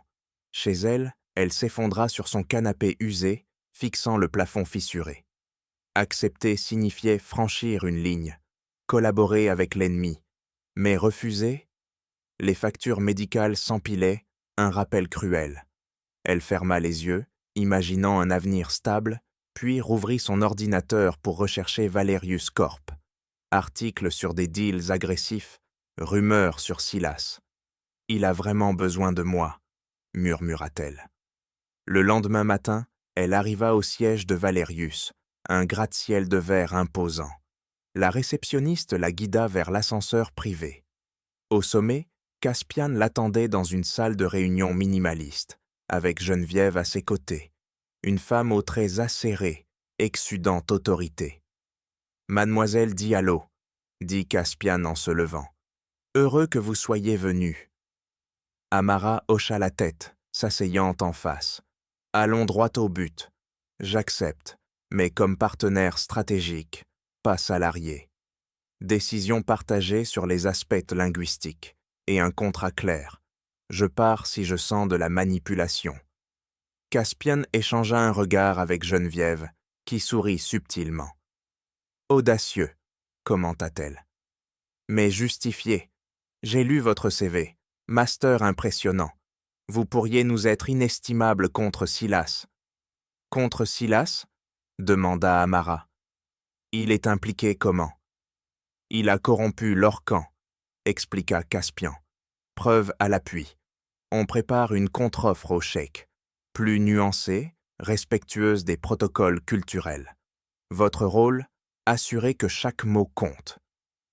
Chez elle, elle s'effondra sur son canapé usé, fixant le plafond fissuré. Accepter signifiait franchir une ligne, collaborer avec l'ennemi. Mais refuser? Les factures médicales s'empilaient, un rappel cruel. Elle ferma les yeux, imaginant un avenir stable, puis rouvrit son ordinateur pour rechercher Valerius Corp. Articles sur des deals agressifs, rumeurs sur Silas. « Il a vraiment besoin de moi », murmura-t-elle. Le lendemain matin, elle arriva au siège de Valerius, un gratte-ciel de verre imposant. La réceptionniste la guida vers l'ascenseur privé. Au sommet, Caspian l'attendait dans une salle de réunion minimaliste, avec Geneviève à ses côtés, une femme aux traits acérés, exsudant autorité. « Mademoiselle Diallo », dit Caspian en se levant. « Heureux que vous soyez venue. » Amara hocha la tête, s'asseyant en face. « Allons droit au but. J'accepte, mais comme partenaire stratégique, pas salarié. Décision partagée sur les aspects linguistiques et un contrat clair. Je pars si je sens de la manipulation. » Caspian échangea un regard avec Geneviève, qui sourit subtilement. « Audacieux, » commenta-t-elle. « Mais justifié. J'ai lu votre CV. Master impressionnant. Vous pourriez nous être inestimable contre Silas. »« Contre Silas » demanda Amara. « Il est impliqué comment ?»« Il a corrompu l'Orcan, » expliqua Caspian. « Preuve à l'appui. On prépare une contre-offre au cheikh, plus nuancée, respectueuse des protocoles culturels. Votre rôle, assurer que chaque mot compte. »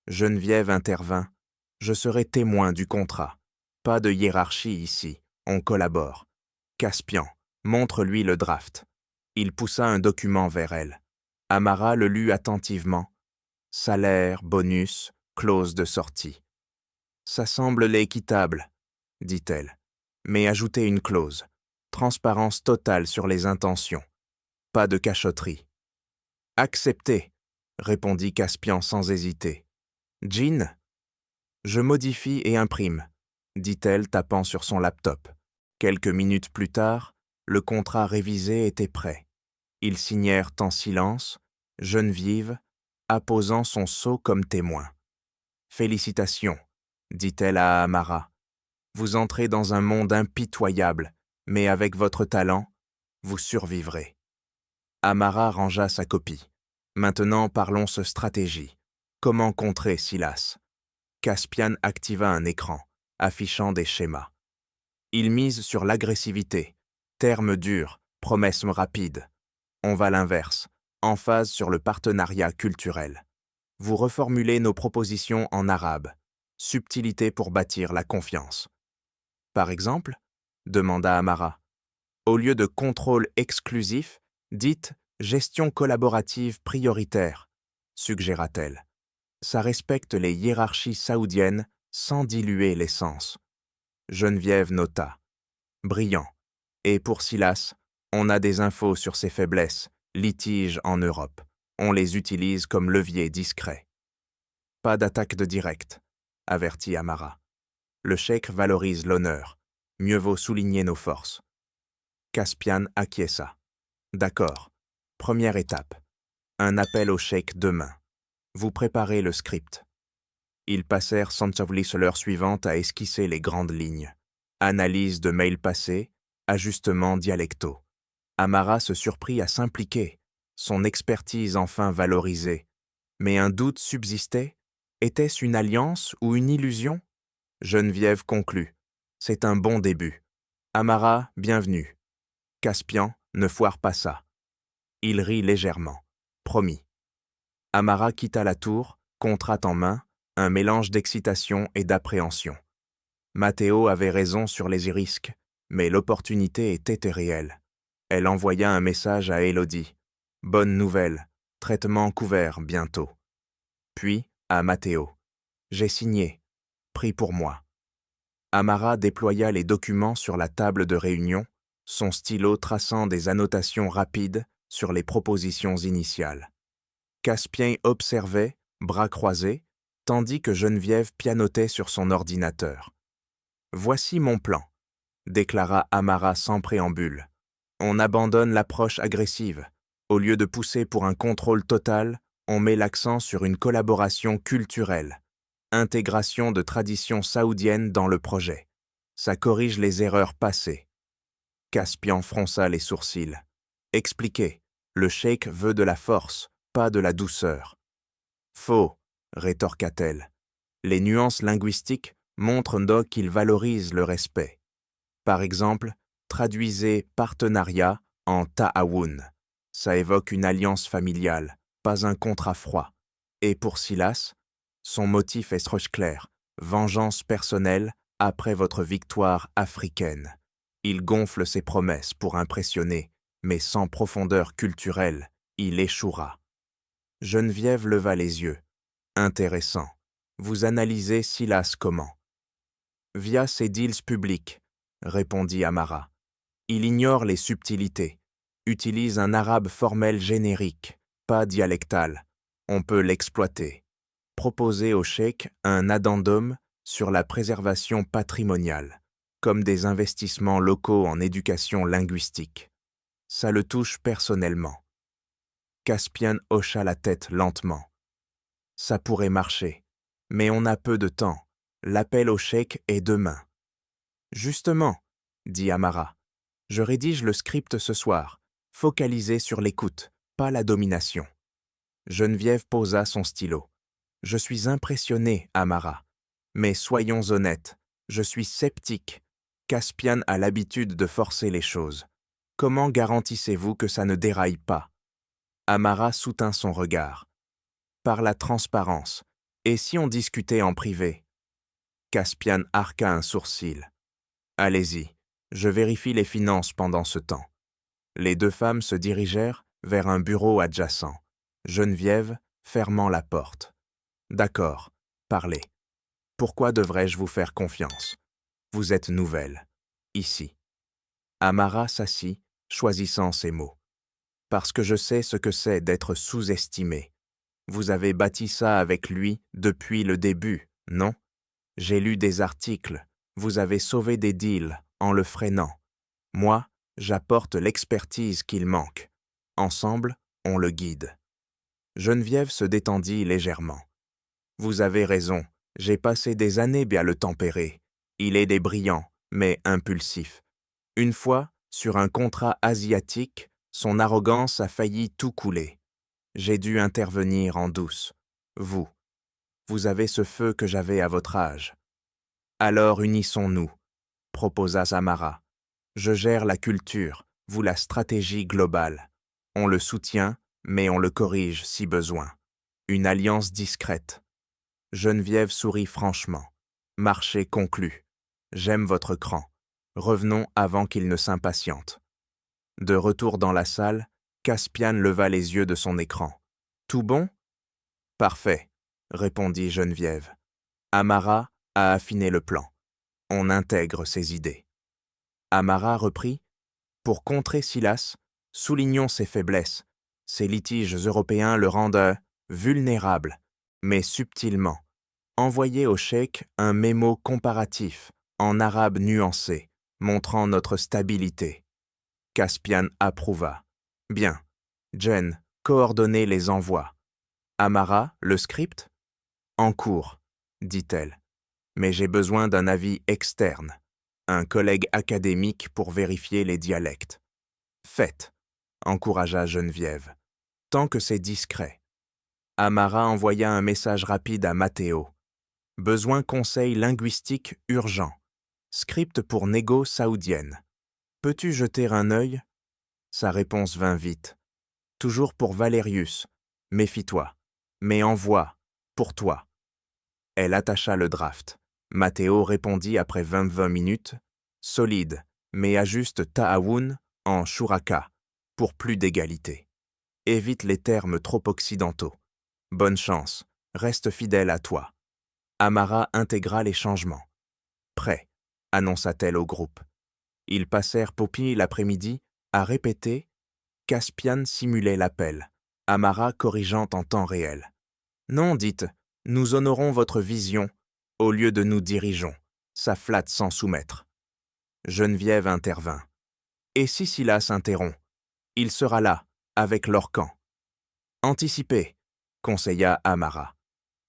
Geneviève intervint. « Je serai témoin du contrat. Pas de hiérarchie ici, on collabore. » Caspian, montre-lui le draft. Il poussa un document vers elle. Amara le lut attentivement. Salaire, bonus, clause de sortie. « Ça semble l'équitable, » dit-elle. « Mais ajoutez une clause. Transparence totale sur les intentions. Pas de cachotterie. »« Accepté, » répondit Caspian sans hésiter. « Jean ?»« Je modifie et imprime, » dit-elle tapant sur son laptop. Quelques minutes plus tard, le contrat révisé était prêt. Ils signèrent en silence, Geneviève apposant son sceau comme témoin. « Félicitations, » dit-elle à Amara. « Vous entrez dans un monde impitoyable, mais avec votre talent, vous survivrez. » Amara rangea sa copie. « Maintenant parlons stratégie. Comment contrer Silas ?» Caspian activa un écran, affichant des schémas. Il mise sur l'agressivité, termes durs, promesses rapides. On va l'inverse, emphase sur le partenariat culturel. Vous reformulez nos propositions en arabe, subtilité pour bâtir la confiance. Par exemple, demanda Amara, au lieu de contrôle exclusif, dites gestion collaborative prioritaire, suggéra-t-elle. Ça respecte les hiérarchies saoudiennes sans diluer l'essence. Geneviève nota. Brillant. Et pour Silas, on a des infos sur ses faiblesses, litiges en Europe. On les utilise comme levier discret. Pas d'attaque de direct, avertit Amara. Le cheikh valorise l'honneur. Mieux vaut souligner nos forces. Caspian acquiesça. D'accord. Première étape. Un appel au cheikh demain. Vous préparez le script. Ils passèrent sans l'heure suivante à esquisser les grandes lignes. Analyse de mails passés, ajustements dialectaux. Amara se surprit à s'impliquer, son expertise enfin valorisée. Mais un doute subsistait. Était-ce une alliance ou une illusion? Geneviève conclut. C'est un bon début. Amara, bienvenue. Caspian, ne foire pas ça. Il rit légèrement. Promis. Amara quitta la tour, contrat en main, un mélange d'excitation et d'appréhension. Matteo avait raison sur les risques, mais l'opportunité était réelle. Elle envoya un message à Élodie. Bonne nouvelle, traitement couvert bientôt. Puis, à Matteo. J'ai signé. Prie pour moi. Amara déploya les documents sur la table de réunion, son stylo traçant des annotations rapides sur les propositions initiales. Caspien observait, bras croisés, tandis que Geneviève pianotait sur son ordinateur. « Voici mon plan », déclara Amara sans préambule. « On abandonne l'approche agressive. Au lieu de pousser pour un contrôle total, on met l'accent sur une collaboration culturelle. Intégration de traditions saoudiennes dans le projet. Ça corrige les erreurs passées. » Caspian fronça les sourcils. « Expliquez, le cheikh veut de la force, pas de la douceur. » « Faux, » rétorqua-t-elle. « Les nuances linguistiques montrent donc qu'il valorise le respect. Par exemple, traduisez partenariat en ta'awoun. Ça évoque une alliance familiale, pas un contrat froid. Et pour Silas, son motif est clair, vengeance personnelle après votre victoire africaine. Il gonfle ses promesses pour impressionner, mais sans profondeur culturelle, il échouera. Geneviève leva les yeux. Intéressant. Vous analysez Silas comment? Via ses deals publics, répondit Amara. Il ignore les subtilités, utilise un arabe formel générique, pas dialectal. On peut l'exploiter. Proposer au cheikh un addendum sur la préservation patrimoniale, comme des investissements locaux en éducation linguistique. Ça le touche personnellement. Caspian hocha la tête lentement. Ça pourrait marcher, mais on a peu de temps. L'appel au cheikh est demain. Justement, dit Amara, je rédige le script ce soir, focalisé sur l'écoute, pas la domination. Geneviève posa son stylo. Je suis impressionné, Amara. Mais soyons honnêtes, je suis sceptique. Caspian a l'habitude de forcer les choses. Comment garantissez-vous que ça ne déraille pas? Amara soutint son regard. Par la transparence. Et si on discutait en privé? Caspian arqua un sourcil. Allez-y, je vérifie les finances pendant ce temps. Les deux femmes se dirigèrent vers un bureau adjacent, Geneviève fermant la porte. D'accord, parlez. Pourquoi devrais-je vous faire confiance? Vous êtes nouvelle, ici. Amara s'assit, choisissant ses mots. Parce que je sais ce que c'est d'être sous-estimé. Vous avez bâti ça avec lui depuis le début, non? J'ai lu des articles, vous avez sauvé des deals en le freinant. Moi, j'apporte l'expertise qu'il manque. Ensemble, on le guide. Geneviève se détendit légèrement. Vous avez raison, j'ai passé des années à le tempérer. Il est brillant, mais impulsif. Une fois, sur un contrat asiatique, son arrogance a failli tout couler. J'ai dû intervenir en douce. Vous avez ce feu que j'avais à votre âge. Alors unissons-nous, proposa Amara. Je gère la culture, vous la stratégie globale. On le soutient, mais on le corrige si besoin. Une alliance discrète. Geneviève sourit franchement. Marché conclu. J'aime votre cran. Revenons avant qu'il ne s'impatiente. De retour dans la salle, Caspian leva les yeux de son écran. Tout bon? Parfait, répondit Geneviève. Amara a affiné le plan. On intègre ses idées. Amara reprit. Pour contrer Silas, soulignons ses faiblesses. Ces litiges européens le rendent vulnérable, mais subtilement. Envoyez au cheikh un mémo comparatif, en arabe nuancé, montrant notre stabilité. Caspian approuva. Bien. Jen, coordonnez les envois. Amara, le script? En cours, dit-elle. Mais j'ai besoin d'un avis externe, un collègue académique pour vérifier les dialectes. Faites, encouragea Geneviève. Tant que c'est discret. Amara envoya un message rapide à Matteo. Besoin conseil linguistique urgent. Script pour négo saoudienne. Peux-tu jeter un œil? Sa réponse vint vite. Toujours pour Valérius. Méfie-toi. Mais envoie. Pour toi. Elle attacha le draft. Matteo répondit après 20 minutes. Solide, mais ajuste ta'awoun en shuraka, pour plus d'égalité. Évite les termes trop occidentaux. Bonne chance. reste fidèle à toi. Amara intégra les changements. Prêt, annonça-t-elle au groupe. Ils passèrent Poppy l'après-midi à répéter. Caspian simulait l'appel, Amara corrigeant en temps réel. Non, dites, nous honorons votre vision, au lieu de nous dirigeons. Ça flatte sans soumettre. Geneviève intervint. Et si Silas interrompt, il sera là, avec l'Orcan. Anticipez, conseilla Amara.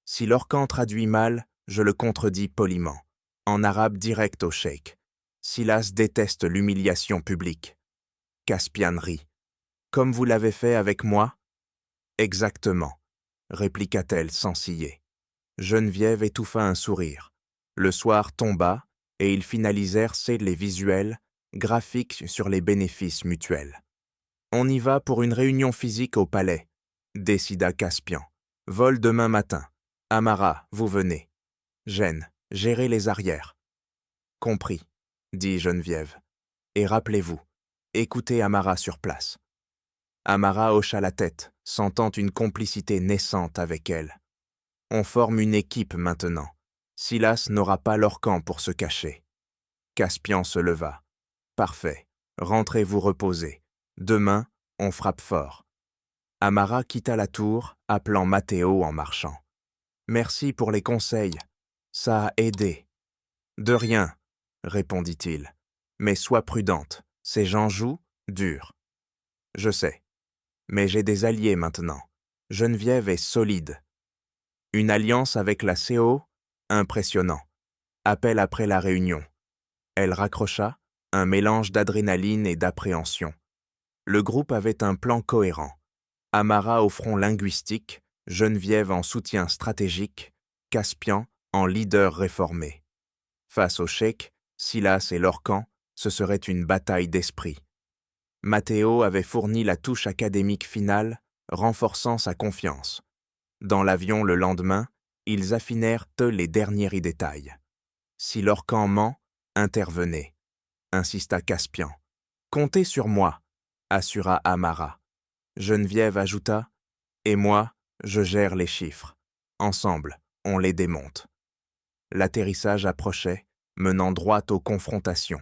Si l'Orcan traduit mal, je le contredis poliment, en arabe direct au cheikh. Silas déteste l'humiliation publique. Caspian rit. Comme vous l'avez fait avec moi? Exactement, répliqua-t-elle sans ciller. Geneviève étouffa un sourire. Le soir tomba, et ils finalisèrent les visuels, graphiques sur les bénéfices mutuels. On y va pour une réunion physique au palais, décida Caspian. Vol demain matin. Amara, vous venez. Gênes, gérez les arrières. Compris, dit Geneviève. Et rappelez-vous, écoutez Amara sur place. Amara hocha la tête, sentant une complicité naissante avec elle. On forme une équipe maintenant. Silas n'aura pas l'Orcan pour se cacher. Caspian se leva. Parfait, rentrez vous reposer. Demain, on frappe fort. Amara quitta la tour, appelant Matteo en marchant. Merci pour les conseils. Ça a aidé. De rien, répondit-il. Mais sois prudente, ces gens jouent dur. Je sais. Mais j'ai des alliés maintenant. Geneviève est solide. Une alliance avec la CO? Impressionnant. Appel après la réunion. Elle raccrocha, un mélange d'adrénaline et d'appréhension. Le groupe avait un plan cohérent. Amara au front linguistique, Geneviève en soutien stratégique, Caspian en leader réformé. Face au cheikh, Silas et l'Orcan, ce serait une bataille d'esprit. Matteo avait fourni la touche académique finale, renforçant sa confiance. Dans l'avion le lendemain, ils affinèrent les derniers détails. Si l'Orcan ment, intervenez, insista Caspian. Comptez sur moi, assura Amara. Geneviève ajouta, et moi, je gère les chiffres. Ensemble, on les démonte. L'atterrissage approchait, menant droit aux confrontations.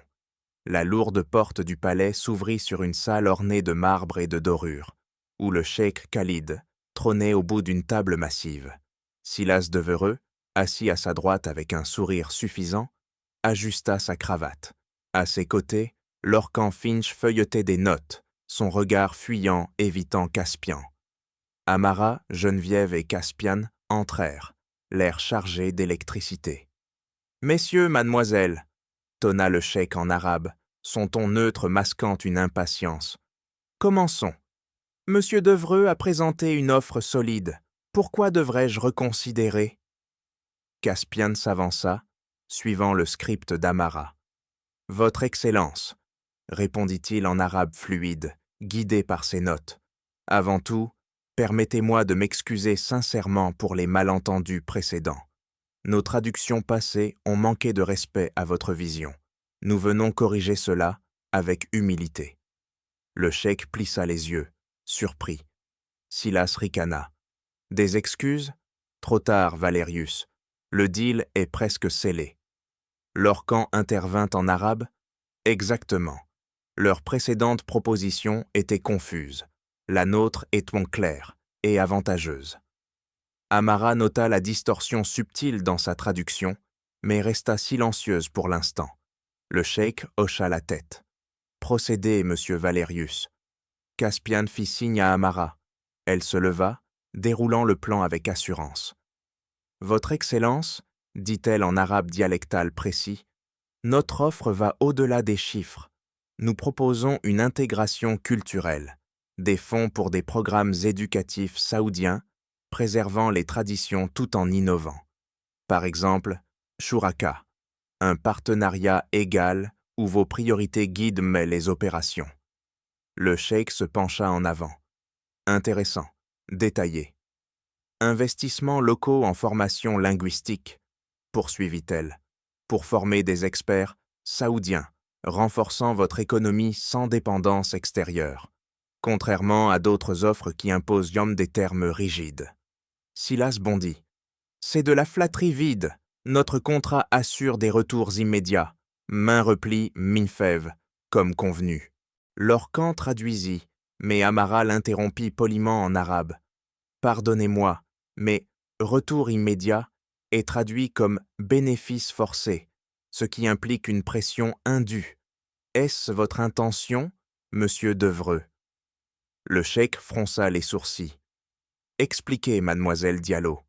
La lourde porte du palais s'ouvrit sur une salle ornée de marbre et de dorure, où le cheikh Khalid trônait au bout d'une table massive. Silas Devereux, assis à sa droite avec un sourire suffisant, ajusta sa cravate. À ses côtés, l'Orcan Finch feuilletait des notes, son regard fuyant évitant Caspian. Amara, Geneviève et Caspian entrèrent, l'air chargé d'électricité. « Messieurs, mademoiselle !» tonna le cheikh en arabe, son ton neutre masquant une impatience. « Commençons. Monsieur Devereux a présenté une offre solide. Pourquoi devrais-je reconsidérer ?» Caspian s'avança, suivant le script d'Amara. « Votre Excellence !» répondit-il en arabe fluide, guidé par ses notes. « Avant tout, permettez-moi de m'excuser sincèrement pour les malentendus précédents. Nos traductions passées ont manqué de respect à votre vision. Nous venons corriger cela avec humilité. » Le cheikh plissa les yeux, surpris. Silas ricana. « Des excuses? Trop tard, Valérius. Le deal est presque scellé. » L'Orcan intervint en arabe. « Exactement. Leur précédente proposition était confuse. La nôtre est claire et avantageuse. » Amara nota la distorsion subtile dans sa traduction, mais resta silencieuse pour l'instant. Le cheikh hocha la tête. « Procédez, monsieur Valérius. » Caspian fit signe à Amara. Elle se leva, déroulant le plan avec assurance. « Votre Excellence, dit-elle en arabe dialectal précis, notre offre va au-delà des chiffres. Nous proposons une intégration culturelle, des fonds pour des programmes éducatifs saoudiens, préservant les traditions tout en innovant. Par exemple, Shuraka, un partenariat égal où vos priorités guident les opérations. » Le cheikh se pencha en avant. « Intéressant, détaillé. Investissements locaux en formation linguistique, poursuivit-elle, pour former des experts saoudiens, renforçant votre économie sans dépendance extérieure, contrairement à d'autres offres qui imposent des termes rigides. » Silas bondit. C'est de la flatterie vide. Notre contrat assure des retours immédiats. Main replie, mine fève, comme convenu. L'Orcan traduisit, mais Amara l'interrompit poliment en arabe. Pardonnez-moi, mais retour immédiat est traduit comme bénéfice forcé, ce qui implique une pression indue. Est-ce votre intention, monsieur Devreux? Le cheikh fronça les sourcils. Expliquez, mademoiselle Diallo.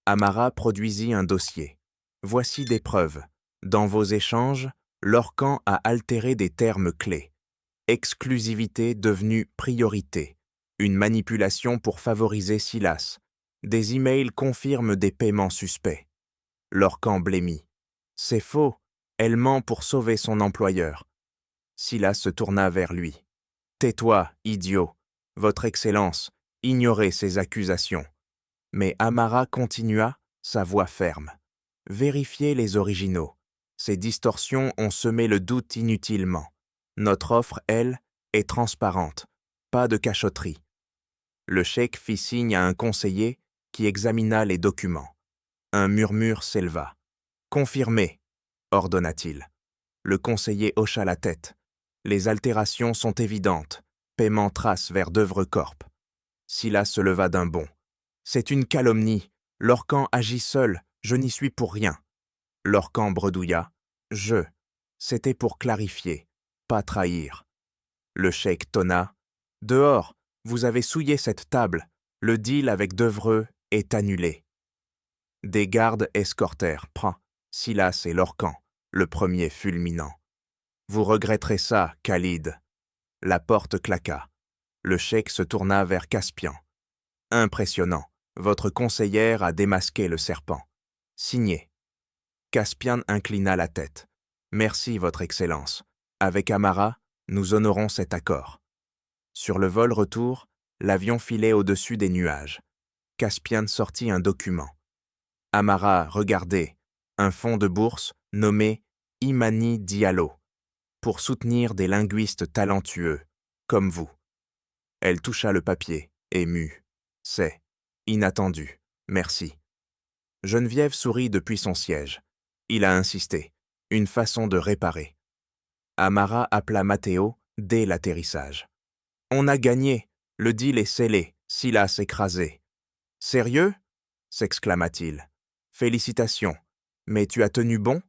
Amara produisit un dossier. Voici des preuves. Dans vos échanges, l'Orcan a altéré des termes clés. Exclusivité devenue priorité. Une manipulation pour favoriser Silas. Des emails confirment des paiements suspects. L'Orcan blêmit. C'est faux. Elle ment pour sauver son employeur. Silas se tourna vers lui. Tais-toi, idiot. Votre Excellence, ignorez ces accusations. Mais Amara continua, sa voix ferme. Vérifiez les originaux. Ces distorsions ont semé le doute inutilement. Notre offre, elle, est transparente. Pas de cachotterie. Le cheikh fit signe à un conseiller qui examina les documents. Un murmure s'éleva. Confirmé, ordonna-t-il. Le conseiller hocha la tête. Les altérations sont évidentes. Paiement trace vers Devreux Corp. Silas se leva d'un bond. C'est une calomnie. L'Orcan agit seul. Je n'y suis pour rien. L'Orcan bredouilla. C'était pour clarifier, pas trahir. Le cheikh tonna. Dehors, vous avez souillé cette table. Le deal avec Devreux est annulé. Des gardes escortèrent Silas et l'Orcan, le premier fulminant. Vous regretterez ça, Khalid. La porte claqua. Le cheikh se tourna vers Caspian. Impressionnant. Votre conseillère a démasqué le serpent. Signé. Caspian inclina la tête. Merci, Votre Excellence. Avec Amara, nous honorons cet accord. Sur le vol retour, l'avion filait au-dessus des nuages. Caspian sortit un document. Amara, regardez, un fonds de bourse nommé Imani Diallo, pour soutenir des linguistes talentueux, comme vous. Elle toucha le papier, émue. C'est inattendu, merci. Geneviève sourit depuis son siège. Il a insisté. Une façon de réparer. Amara appela Matteo dès l'atterrissage. On a gagné. Le deal est scellé. Silas écrasé. Sérieux? S'exclama-t-il. Félicitations. Mais tu as tenu bon?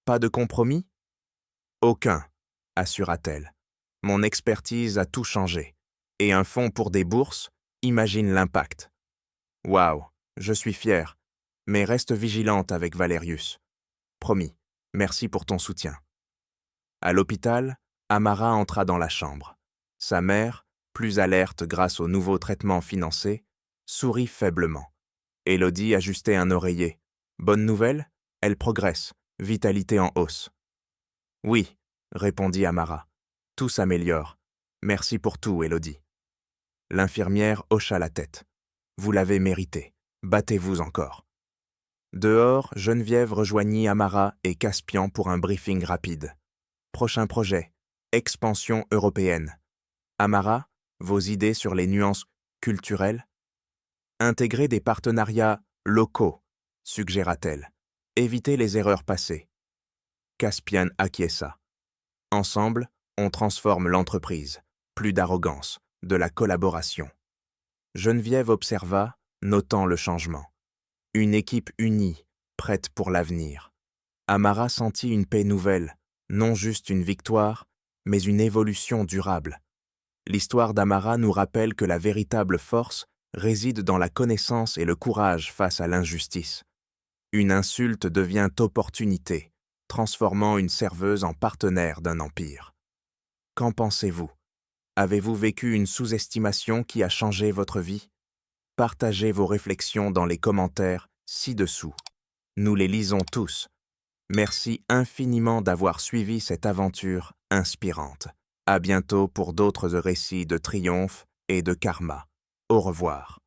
Pas de compromis? Aucun, assura-t-elle. Mon expertise a tout changé. Et un fonds pour des bourses, imagine l'impact. Waouh, je suis fier. Mais reste vigilante avec Valérius. Promis, merci pour ton soutien. À l'hôpital, Amara entra dans la chambre. Sa mère, plus alerte grâce au nouveau traitement financé, sourit faiblement. Élodie ajustait un oreiller. Bonne nouvelle, elle progresse, vitalité en hausse. Oui, répondit Amara. Tout s'améliore. Merci pour tout, Élodie. L'infirmière hocha la tête. Vous l'avez mérité. Battez-vous encore. Dehors, Geneviève rejoignit Amara et Caspian pour un briefing rapide. Prochain projet, expansion européenne. Amara, vos idées sur les nuances culturelles? Intégrer des partenariats locaux, suggéra-t-elle. Éviter les erreurs passées. Caspian acquiesça. Ensemble, on transforme l'entreprise. Plus d'arrogance, de la collaboration. Geneviève observa, notant le changement. Une équipe unie, prête pour l'avenir. Amara sentit une paix nouvelle, non juste une victoire, mais une évolution durable. L'histoire d'Amara nous rappelle que la véritable force réside dans la connaissance et le courage face à l'injustice. Une insulte devient opportunité, transformant une serveuse en partenaire d'un empire. Qu'en pensez-vous? Avez-vous vécu une sous-estimation qui a changé votre vie? Partagez vos réflexions dans les commentaires ci-dessous. Nous les lisons tous. Merci infiniment d'avoir suivi cette aventure inspirante. À bientôt pour d'autres récits de triomphe et de karma. Au revoir.